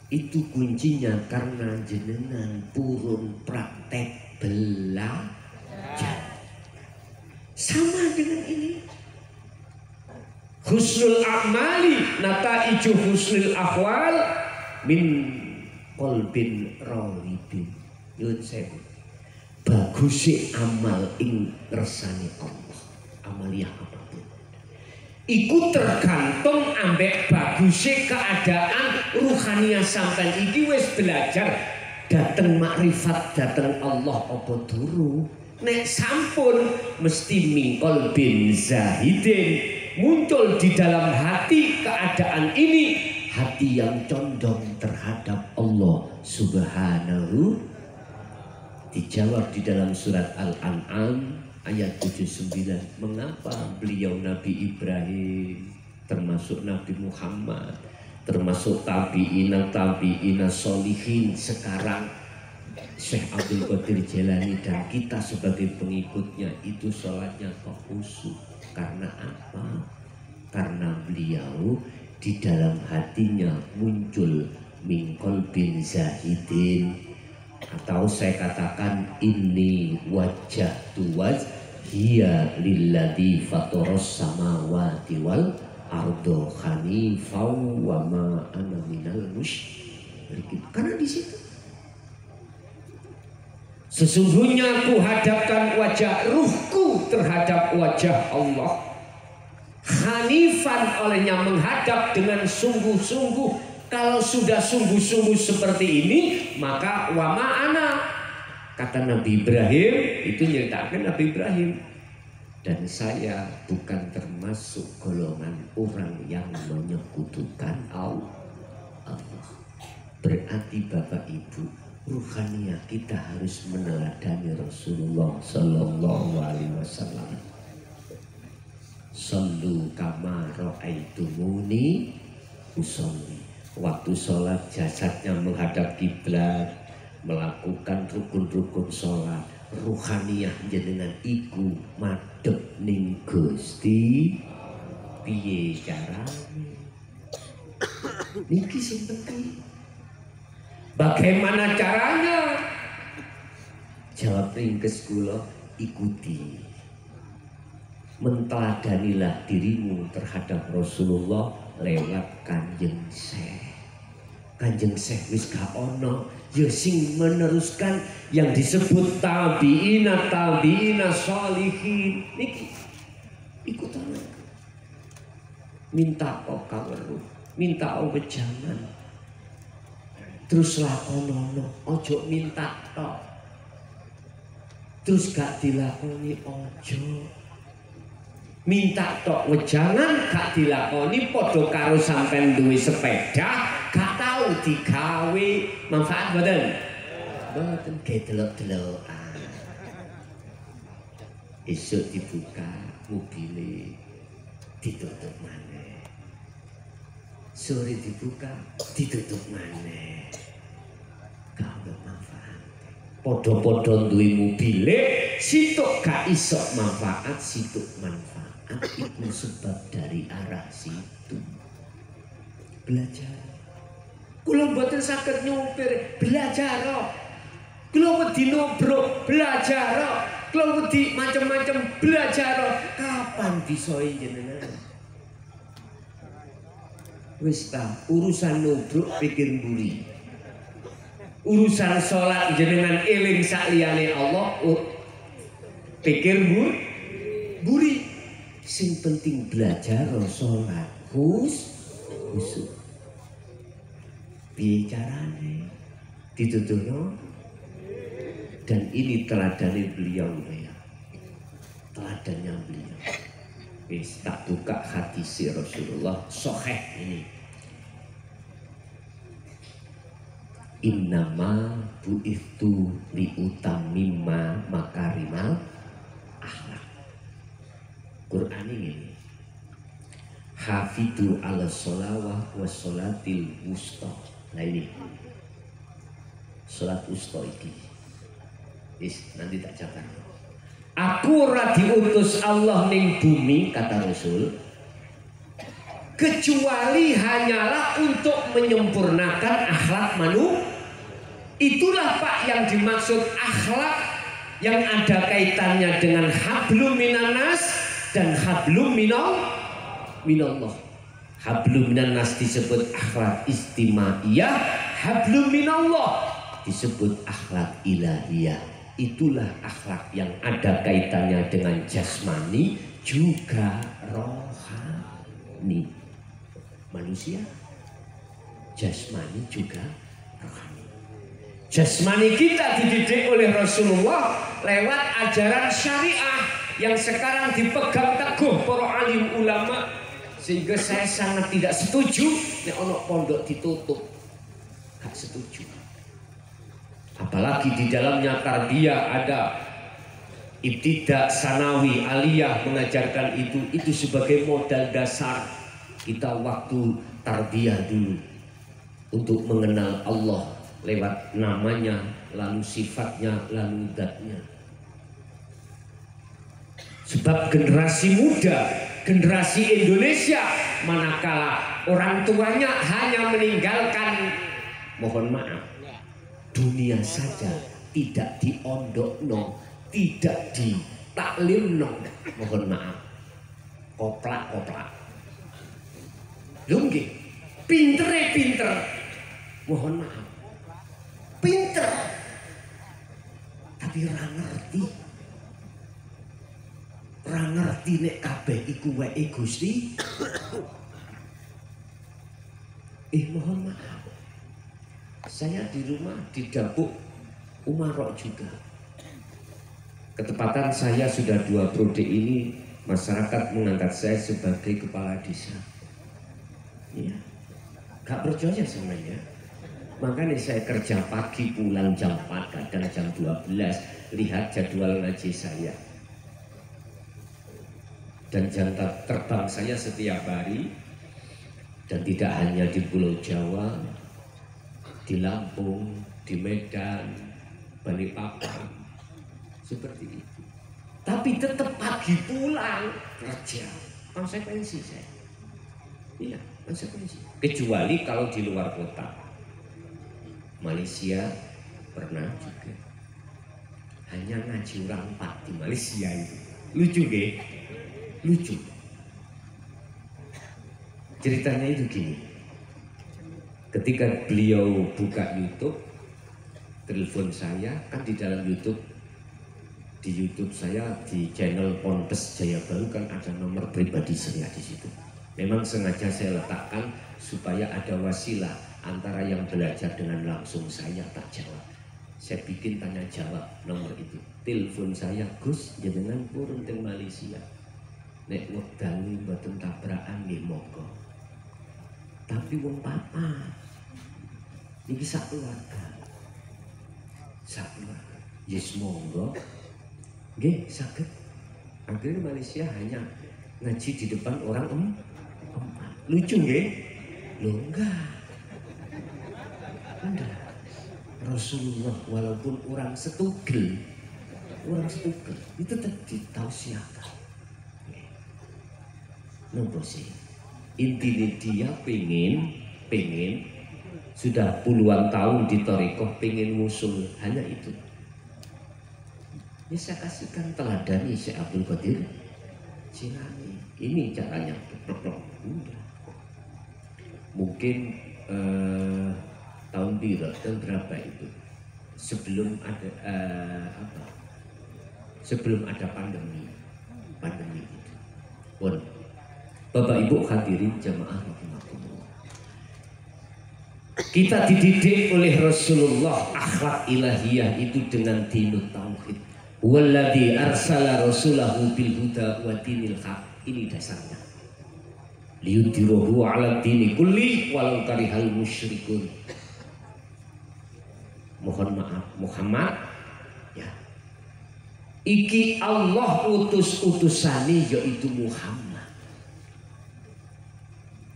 Itu kuncinya karena jenengan purun praktek belajar. Sama dengan ini. Husnul a'mali nataiju husnul ahwal min qalbin rawibin. Yun sewu. Bagusnya amal ing resani Allah. Amaliyah apapun. Iku tergantung ambek bagusnya keadaan ruhaniah sampai iki wis belajar dateng makrifat, dateng Allah apa turu. Nek sampun mesti mingkol bin zahidin muncul di dalam hati keadaan ini, hati yang condong terhadap Allah Subhanahu. Dijawab di dalam surat Al-An'am ayat 79, mengapa beliau Nabi Ibrahim, termasuk Nabi Muhammad, termasuk tabi'ina solihin, sekarang Syekh Abdul Qadir Jailani dan kita sebagai pengikutnya itu sholatnya kok khusyuk. Karena apa? Karena beliau di dalam hatinya muncul min qalbin zahidin, atau saya katakan ini wajah wajhiya lilladzi fataras samawati wal ardo hanifan wa ma ana minal musyrikin. Karena di situ sesungguhnya ku hadapkan wajah ruhku terhadap wajah Allah. Hanifan, olehnya menghadap dengan sungguh-sungguh. Kalau sudah sungguh-sungguh seperti ini, maka wa ma'ana, kata Nabi Ibrahim, itu nyeritakan Nabi Ibrahim, dan saya bukan termasuk golongan orang yang menyekutukan Allah. Berarti Bapak Ibu, ruhaniyah kita harus meneladani Rasulullah Sallallahu Alaihi Wasallam. Sallu kama ra'aitumuni usolli. Waktu sholat jasadnya menghadap kiblat, melakukan rukun-rukun sholat. Ruhaniyah jenengan iku madhep ning Gusti, piye carane? Niki sing penting. Bagaimana caranya? Jawab ringkes kula, ikuti. Menteladanilah dirimu terhadap Rasulullah lewat Kanjeng Syekh. Kanjeng Syekh wis gak ono, ya sing meneruskan yang disebut tabi'ina sholihin. Niki ikutan. Minta kok kaweruh, minta wejangan. Terus lakonono, ojo minta tok. Terus gak dilakoni, ojo. Minta tok wejangan gak dilakoni, podo karo sampean duwe sepeda gak tau digawe manfaat mboten? Mboten, gedelok-delokan. Esuk dibuka mobile ditutup maneh. Sore dibuka ditutup maneh. Gak ada manfaat. Podo-podo duwe mobile, situk gak iso manfaat, situk manfaat. Itu sebab dari arah situ. Belajar. Kula mboten saged nyopir, belajar. Kula wedi nobrok, belajar. Kula wedi macam-macam, belajar. Kapan bisa jenengan? Wis ta, urusan nobrok pikir mburi. Urusan sholat jenengan eling sakliyane Allah, pikir mburi. Sing penting belajar sholat khusyuk. Piye carane? Dituturno. Dan ini teladani beliau ya. Teladannya beliau. Wis tak buka hadis Rasulullah sahih ini. Innama bu'ithtu liutamimma makarimal akhlak. Quran ini hafidhu ala sholawah wa sholatil wusta. Nah ini sholat wusta ini nanti tak catat. Aku ora diutus Allah ning bumi, kata Rasul, kecuali hanyalah untuk menyempurnakan akhlak manusia. Itulah Pak yang dimaksud akhlak yang ada kaitannya dengan hablum minanas dan hablum minallah. Hablum minanas disebut akhlak istimaiyah, hablum minallah disebut akhlak ilahiyah. Itulah akhlak yang ada kaitannya dengan jasmani juga rohani. Manusia jasmani juga rohani. Jasmani kita dididik oleh Rasulullah lewat ajaran syariah. yang sekarang dipegang teguh para alim ulama, sehingga saya sangat tidak setuju nek ono pondok ditutup. Gak setuju. Apalagi di dalamnya tarbiyah ada ibtidak, sanawi, aliyah, mengajarkan itu sebagai modal dasar kita waktu tarbiyah dulu untuk mengenal Allah lewat namanya, lalu sifatnya, lalu zatnya. Sebab generasi muda, generasi Indonesia, manakala orang tuanya hanya meninggalkan, mohon maaf, dunia saja, tidak diondokno, tidak ditaklimno, mohon maaf, koplak-koplak. Lunggi, pinter, mohon maaf, pinter, tapi ora ngerti nek kabeh iku wae Gusti. Mohon maaf, saya di rumah didapuk umarok juga. Ketepatan saya sudah 2 periode ini masyarakat mengangkat saya sebagai kepala desa. Ya, gak percaya semuanya. Makanya saya kerja pagi pulang jam 4, kadang jam 12. Lihat jadwal ngaji saya dan jam terbang saya setiap hari. Dan tidak hanya di Pulau Jawa, di Lampung, di Medan, Balikpapan, seperti itu. Tapi tetap pagi pulang kerja, konsekuensi saya. Iya, konsekuensi. Kecuali kalau di luar kota, Malaysia pernah juga. Hanya ngaji orang 4 di Malaysia itu. Lucu gak? Lucu. Ceritanya itu gini. Ketika beliau buka YouTube, telepon saya, kan di dalam YouTube, di YouTube saya di channel Ponpes Jaya Baru kan ada nomor pribadi saya di situ. Memang sengaja saya letakkan supaya ada wasilah antara yang belajar dengan langsung saya tak jawab. Saya bikin tanya jawab nomor itu. Telepon saya, Gus, jenengan purun teng Malaysia. Nek ngedali mboten tabrakan nggih monggo. Tapi wong papa iki sak keluarga. Yes monggo. Nggih saged. Akhirnya Malaysia hanya ngaji di depan orang 4. Lucu nggih? Loh enggak. Rasulullah walaupun orang setugel itu tetap ditausiahkan. Nopo sih? Intinya dia pengen sudah puluhan tahun di Thariqah, pengen musul, hanya itu. Ya saya kasihkan teladani Syekh Abdul Qadir Jilani. Ini caranya. Mungkin tahun berapa itu? Sebelum ada pandemi itu. Bon. Bapak Ibu hadirin jamaah rahimakumullah. Kita dididik oleh Rasulullah akhlak ilahiyah itu dengan dinut tauhid. Walladzi arsala rasulahu bil huda wa dinil haq. Ini dasarnya. Liyudhirahu 'ala dini kulli walau karihal musyrikun. Mohon maaf Muhammad ya. Iki Allah utus utusane yaitu Muhammad.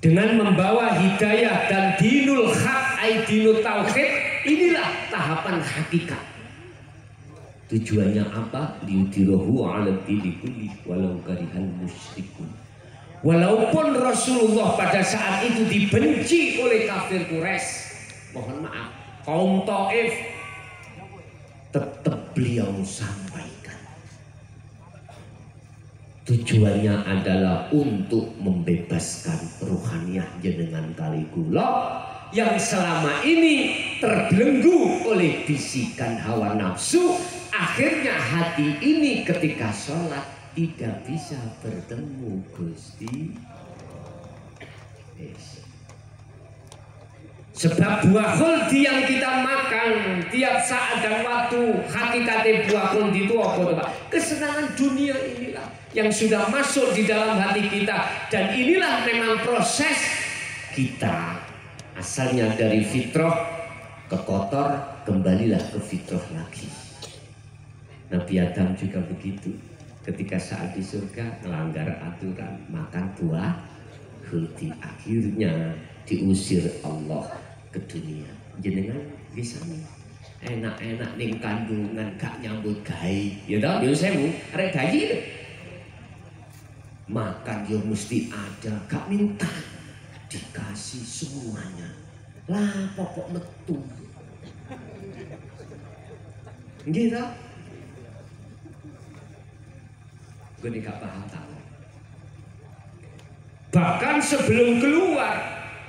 Dengan membawa hidayah dan dinul haq, dinul tauhid, inilah tahapan hakikat. Tujuannya apa? Liyudhirahu 'ala dini kulli walau karihal musyrikun. Walaupun Rasulullah pada saat itu dibenci oleh kafir Quraisy, mohon maaf, kaum Taif, tetap beliau sampaikan. Tujuannya adalah untuk membebaskan ruhaniyah jenengan kali kula yang selama ini terbelenggu oleh bisikan hawa nafsu. Akhirnya hati ini ketika sholat tidak bisa bertemu Gusti. Sebab buah khuldi yang kita makan tiap saat dan waktu, hakikatnya buah khuldi itu apa? Kesenangan dunia inilah. yang sudah masuk di dalam hati kita. Dan inilah memang proses kita, asalnya dari fitrah ke kotor, kembalilah ke fitrah lagi. Nabi Adam juga begitu. Ketika saat di surga melanggar aturan, makan buah khuldi, akhirnya diusir Allah ke dunia. Jenengan bisa enak-enak ning kandungan gak nyambut gawe, ya tau, yo sewu arek gaji lho. Makan yo mesti ada, gak minta dikasih semuanya. Lah pokok metu. Nggih ta? Gue gak paham tak. Bahkan sebelum keluar,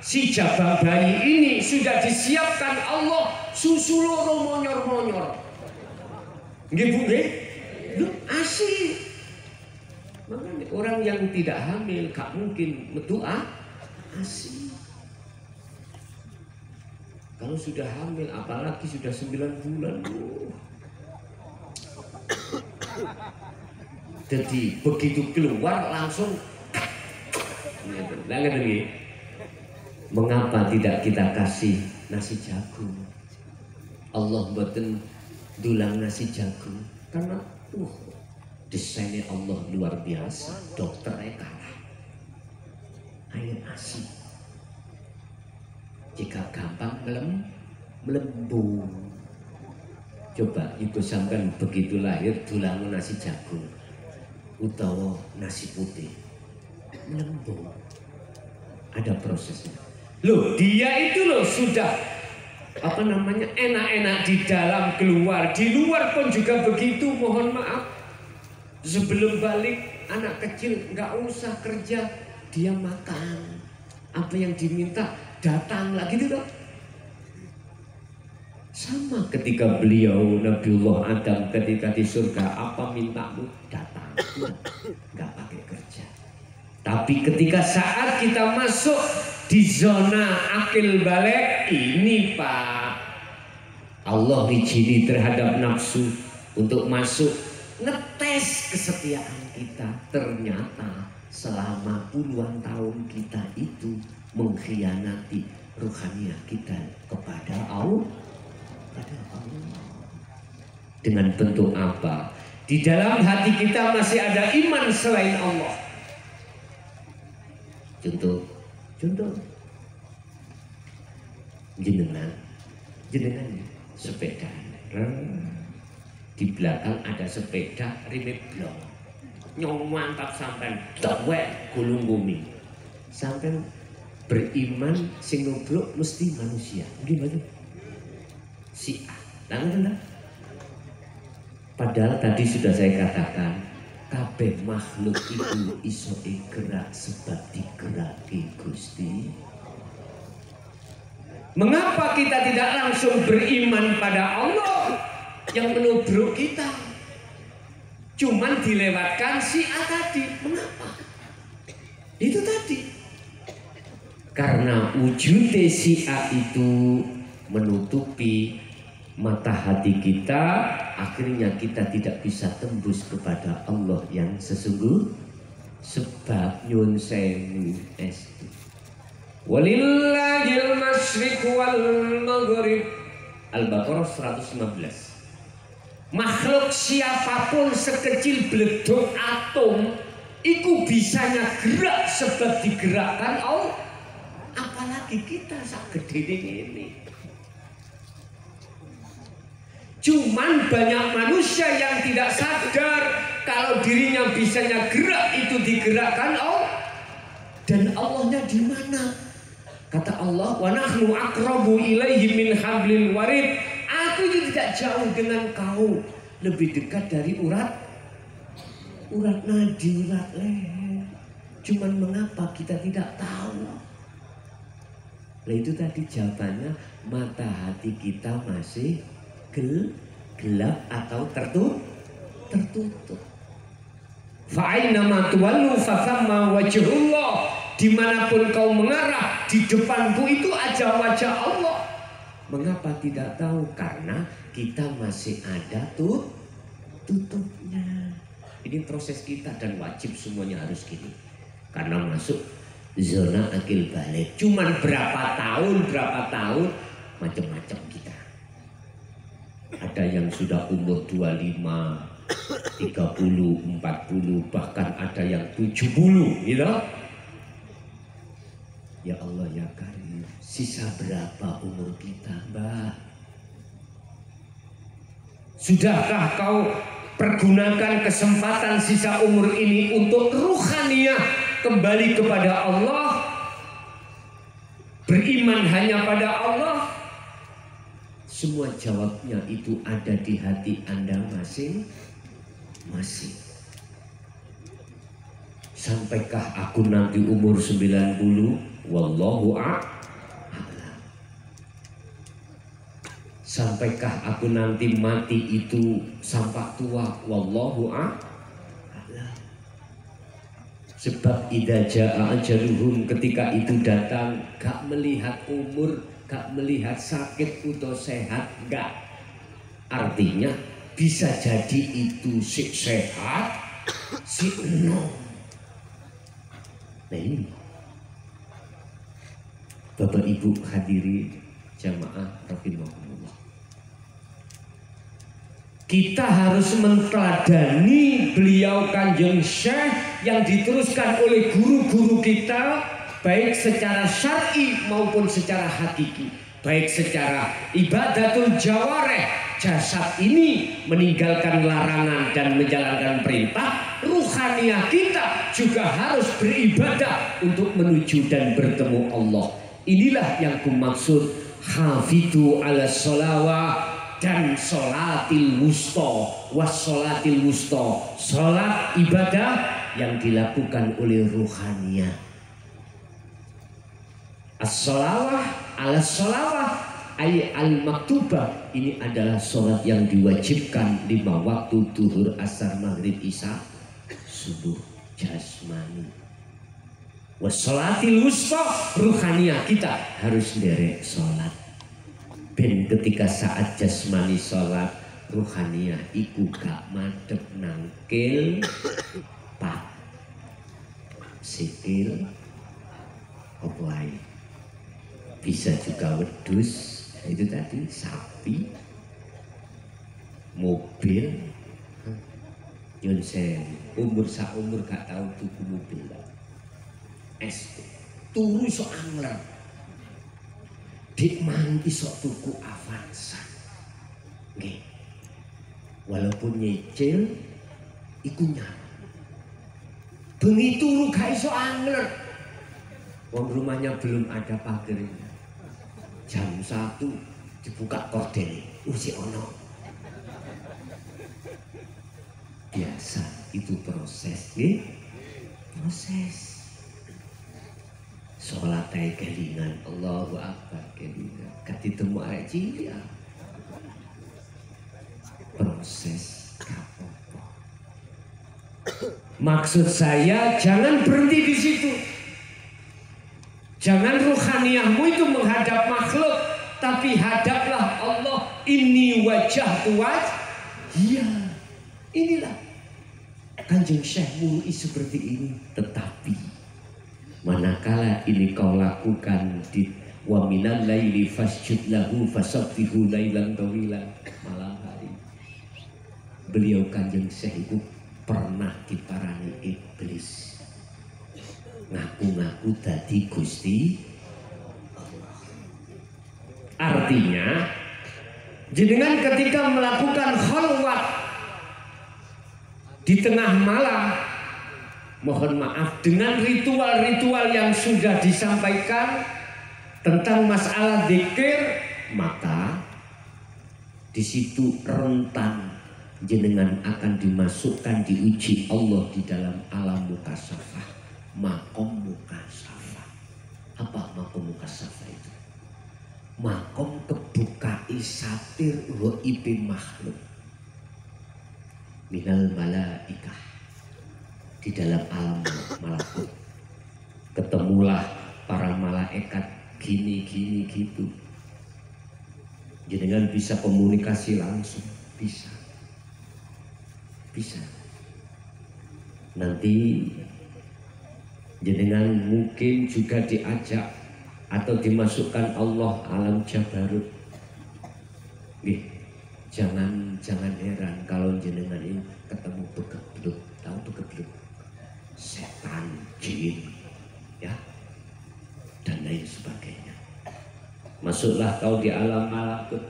si jabang bayi ini sudah disiapkan Allah susu loro monyor-monyor. Nggih Bu nggih? Lu asih. Makanya orang yang tidak hamil gak mungkin metu asih. Kalau sudah hamil, apalagi sudah 9 bulan. Jadi begitu keluar langsung. Mengapa tidak kita kasih nasi jagung? Allah mboten dulang nasi jagung karena desainnya Allah luar biasa. Dokternya kalah. Air asi. Jika gampang melembung. Coba ibu sampean begitu lahir dulang nasi jagung utawa nasi putih, melembung. Ada prosesnya. Loh, dia itu loh sudah enak-enak di dalam, keluar, di luar pun juga begitu. Mohon maaf, sebelum balik anak kecil nggak usah kerja, dia makan apa yang diminta, datang lagi gitu loh. Sama ketika beliau Nabiullah Adam ketika di surga, apa mintamu datang, nggak pakai kerja. Tapi ketika saat kita masuk di zona akil balik ini Pak, Allah ngijini terhadap nafsu untuk masuk, ngetes kesetiaan kita. Ternyata selama puluhan tahun kita itu mengkhianati ruhaniah kita kepada Allah. Dengan bentuk apa? Di dalam hati kita masih ada iman selain Allah. Contoh jenengan sepeda, di belakang ada sepeda rimnya blong, nyong mantap sampai dawek gulung bumi, sampai beriman sing nubruk mesti manusia. Gimana? Si A, padahal tadi sudah saya katakan, kabeh makhluk itu iso gerak sebab digeraki Gusti. Mengapa kita tidak langsung beriman pada Allah yang menubruk kita? Cuman dilewatkan si A tadi. Mengapa? Itu tadi. Karena wujud si A itu menutupi mata hati kita, akhirnya kita tidak bisa tembus kepada Allah yang sesungguh. Sebab nyun sewu estu walillahil masyriq wal maghrib. Al-Baqarah 115. Makhluk siapapun sekecil bledok atom iku bisanya gerak sebab digerakkan Allah. Apalagi kita sak gede ini. Cuman banyak manusia yang tidak sadar kalau dirinya bisanya gerak itu digerakkan Allah. Dan Allahnya di mana? Kata Allah, wa nahnu aqrabu ilaihi min hablil warid. Aku itu tidak jauh dengan kau, lebih dekat dari urat nadi, urat leher. Cuman mengapa kita tidak tahu? Nah itu tadi jawabannya, mata hati kita masih gelap atau tertutup. Fa'ainama tuwallu fathamma wajhullah. Dimanapun kau mengarah, di depanku itu aja wajah Allah. Mengapa tidak tahu? Karena kita masih ada tutupnya. Ini proses kita dan wajib semuanya harus gini. Karena masuk zona akil balik. Cuman berapa tahun macam-macam kita. Ada yang sudah umur 25, 30, 40, bahkan ada yang 70, gitu. Ya Allah ya Karim, sisa berapa umur kita, Mbak? Sudahkah kau pergunakan kesempatan sisa umur ini untuk ruhaniyah kembali kepada Allah? Beriman hanya pada Allah? Semua jawabnya itu ada di hati Anda masing-masing. Sampaikah aku nanti umur 90? Wallahu a'lam. Sampaikah aku nanti mati itu sampai tua? Wallahu a'lam. Sebab idza jaa ajaluhum, ketika itu datang, gak melihat umur, gak melihat sakit atau sehat, gak. Artinya bisa jadi itu si sehat, si enom. Nah ini Bapak Ibu hadirin jamaah rahimahumullah, kita harus menteladani beliau Kanjeng Syekh yang diteruskan oleh guru-guru kita, baik secara syar'i maupun secara hakiki, baik secara ibadatul jawareh, jasad ini meninggalkan larangan dan menjalankan perintah, ruhaniyah kita juga harus beribadah untuk menuju dan bertemu Allah. Inilah yang kumaksud hafidhu ala sholawat dan sholatil wusta wassolatil wusta, sholat ibadah yang dilakukan oleh ruhaniyah. As-sholawah ala sholawah ay al-maktubah, ini adalah sholat yang diwajibkan 5 waktu, duhur, asar, maghrib, isya, subuh, jasmani. Wassolatil wusta, ruhaniyah kita harus derek sholat. Ben ketika saat jasmani sholat, ruhaniyah iku gak madep nangkil pak sikil opai, bisa juga wedus, itu tadi sapi, mobil, nyonsen umur saumur gak tahu tuku mobil es turu sok angler dik mangi sok tuku Avanza nggih, walaupun nyicil iku nyaman. Bengi turu gak iso angler, wong rumahnya belum ada pagernya, jam 1 dibuka korden usi ono. Biasa itu proses nih, proses sholat kayak kelingan, Allahu Akbar kelingan, ketemu aja ya. Proses apa-apa. Maksud saya jangan berhenti di situ. Jangan ruhaniyahmu itu menghadap makhluk, tapi hadaplah Allah. Ini wajah tuaj. Iya, inilah Kanjeng Syekh mului seperti ini. Tetapi manakala ini kau lakukan di wa minal laili fasjud lahu fasabbihu lailan tawilan, malam hari, beliau Kanjeng Syekh itu pernah diparani iblis ngaku-ngaku dadi Gusti Allah. Artinya jenengan ketika melakukan khalwat di tengah malam, mohon maaf, dengan ritual-ritual yang sudah disampaikan tentang masalah zikir, maka di situ rentan jenengan akan dimasukkan, diuji Allah di dalam alam mukasafah, makom mukasafah. Apa makom mukasafah itu? Makom kebukai satir ghaibi makhluk minal malaikah, di dalam alam malakut. Ketemulah para malaikat gini gitu. Jenengan bisa komunikasi langsung, bisa. Nanti jenengan mungkin juga diajak atau dimasukkan Allah alam jabarut. Jangan heran kalau jenengan ini ketemu begebluk, tahu begebluk, setan, jin, ya, dan lain sebagainya. Masuklah kau di alam malakut.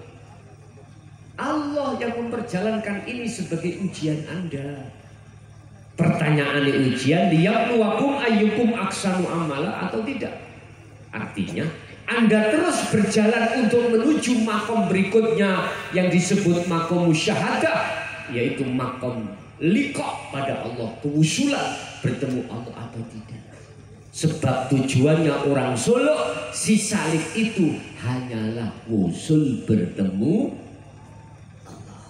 Allah yang memperjalankan ini sebagai ujian Anda. Pertanyaan ujian, liyabluwakum ayyukum ahsanu amala atau tidak. Artinya Anda terus berjalan untuk menuju makom berikutnya yang disebut makom musyahadah, yaitu makom liqa pada Allah, kewusulan bertemu Allah atau tidak. Sebab tujuannya orang Solo, si salik itu hanyalah wusul bertemu Allah.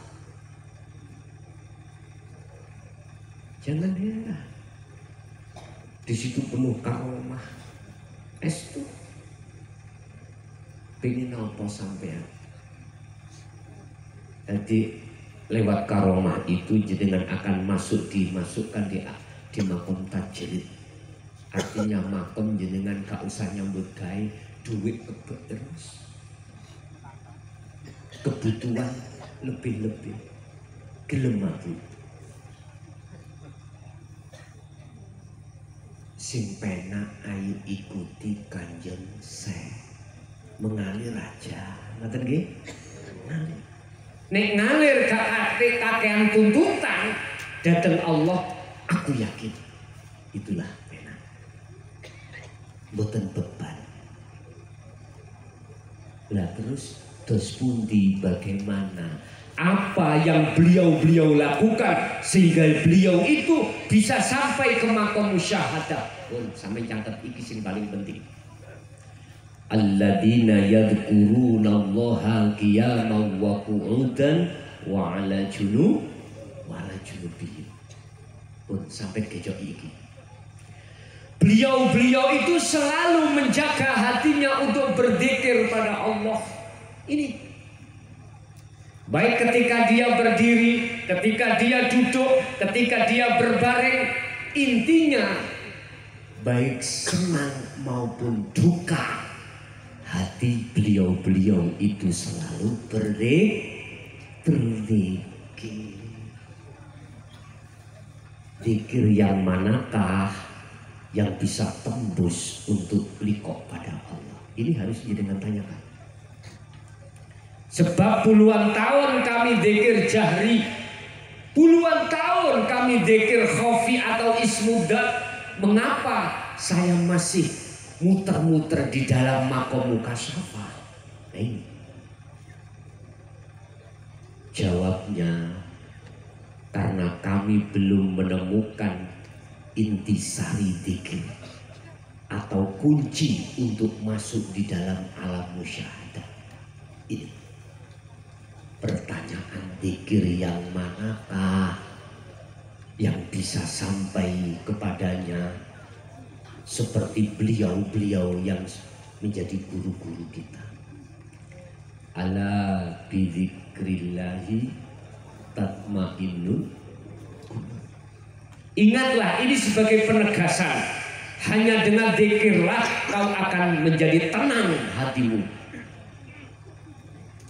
Jangan heran, di situ penuh karomah. Estu pengen apa sampean? Jadi lewat karomah itu jenengan akan dimasukkan di makom tajrid. Artinya makom jenengan gak usah nyambut gawe, duit kebet terus. Kebutuhan lebih-lebih. Gelem aku. Sing penak ayu ikuti Kanjeng Syekh. Mengalir aja, ngoten nggih? Ngalir. Nek ngalir gak ate kakean tuntutan dateng Allah, aku yakin itulah penak. Mboten beban. Lah terus dos pundi bagaimana? Apa yang beliau lakukan sehingga beliau itu bisa sampai ke makom musyahadah? Sampai catat iki sing paling penting. Alladzina yadhkuruna Allaha qiyaman wa qu'udan wa 'ala junubihim. Pun sampai kejok iki. Beliau itu selalu menjaga hatinya untuk berzikir pada Allah. Ini baik ketika dia berdiri, ketika dia duduk, ketika dia berbaring, intinya baik senang maupun duka, hati beliau itu selalu berzikir. Zikir yang manakah yang bisa tembus untuk liqo pada Allah? Ini harus jenengan tanyakan. Sebab puluhan tahun kami zikir jahri, puluhan tahun kami zikir khafi atau ismudat. Mengapa saya masih muter-muter di dalam makom mukasyafah? Nah ini jawabnya, karena kami belum menemukan intisari dzikir atau kunci untuk masuk di dalam alam musyahadah. Ini pertanyaan, dzikir yang manakah yang bisa sampai kepadanya seperti beliau yang menjadi guru-guru kita. Ala bidzikrillahi tatmainnul qulub. Ingatlah, ini sebagai penegasan, hanya dengan zikirlah kau akan menjadi tenang hatimu.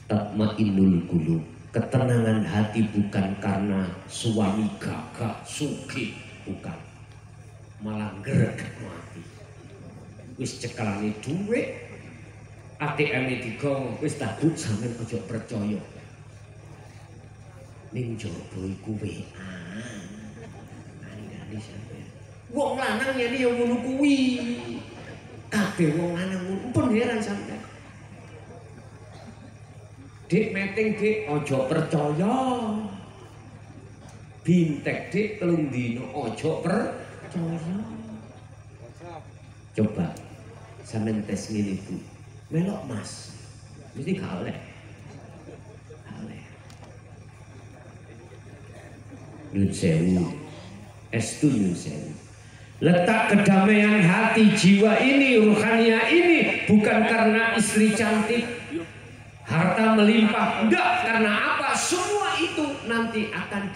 Tatmainnul qulub, ketenangan hati bukan karena suami gagah sugih, bukan, malah greget mati. Wis cekelane dhuwit, ATM-e digawa, wis tabuk sampean aja percaya. Ning jaba iku WA. Andane sampean. Wong lanang yen ya ngono kuwi. Kabeh wong lanang ngono pun heran sampean. Dik meting dik aja percaya. Bintek dik telung dina aja percaya. Coba sampean tes ngene Bu. Melok Mas. Mesti gak oleh. Nyun sewu. Estu nyun sewu. Letak kedamaian hati jiwa ini, ruhania ini bukan karena istri cantik, harta melimpah, enggak, karena apa? Semua itu nanti akan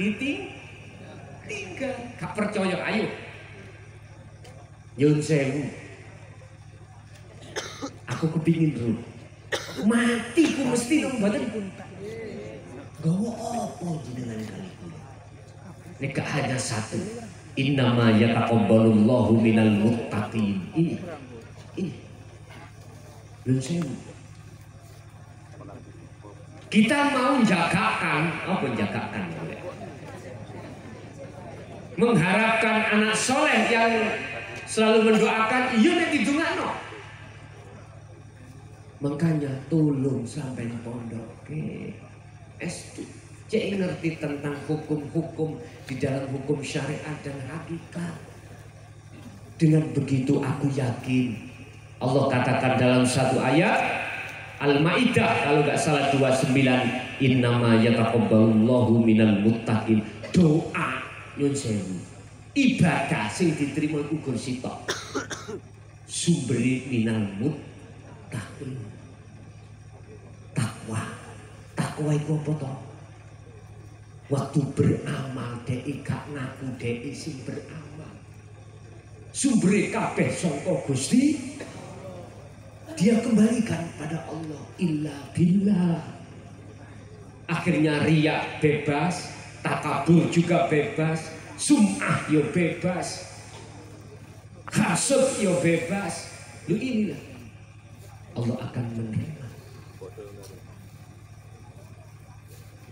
tinggal. Gak percaya, ayo. Nyun sewu. Aku kepingin bro. Mati ku mesti nang mboten. Gawa apa jenengan kali kula? Nek hanya satu. Innama yataqabbalullahu minal muttaqin. Ini. Nyun sewu. Kita mau jagakan, apa jagakan? Mengharapkan anak soleh yang selalu mendoakan, iya nek didongakno. Makanya tolong sampai pondok cek ngerti tentang hukum-hukum di dalam hukum syariat dan hakikat. Dengan begitu aku yakin Allah katakan dalam satu ayat Al-Maidah kalau nggak salah 29, innama yataqabbalullahu minal muttaqin. Doa nyun sewu, ibadah sing diterima iku gur sitok. Sumberi minal muttaqin. Takwa iku apa to? Waktu beramal dek gak ngaku dek sing beramal. Sumbere kabeh saka Gusti. Dia kembalikan pada Allah. Illa billah. Akhirnya riya bebas, takabur juga bebas, sum'ah yo bebas, hasud yo bebas. Lu inilah Allah akan menerima.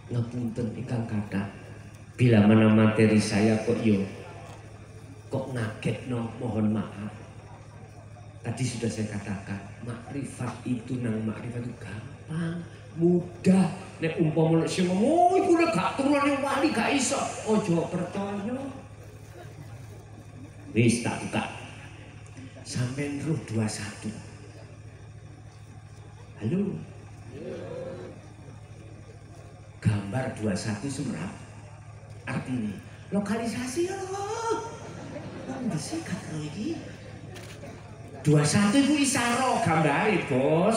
Ngapunten ikang kata, bila mana materi saya kok ngagetno, mohon maaf. Tadi sudah saya katakan, makrifat itu makrifat itu gampang, mudah. Nek umpama nek sing ngomong iku nek gak turune wali gak iso, ojo percaya. Wis tak buka. Sampeyan roh 21. Halo. Gambar 21 semerap. Artinya lokalisasi loh. Wong disikat lho iki. 21 itu isaro gambare, Bos.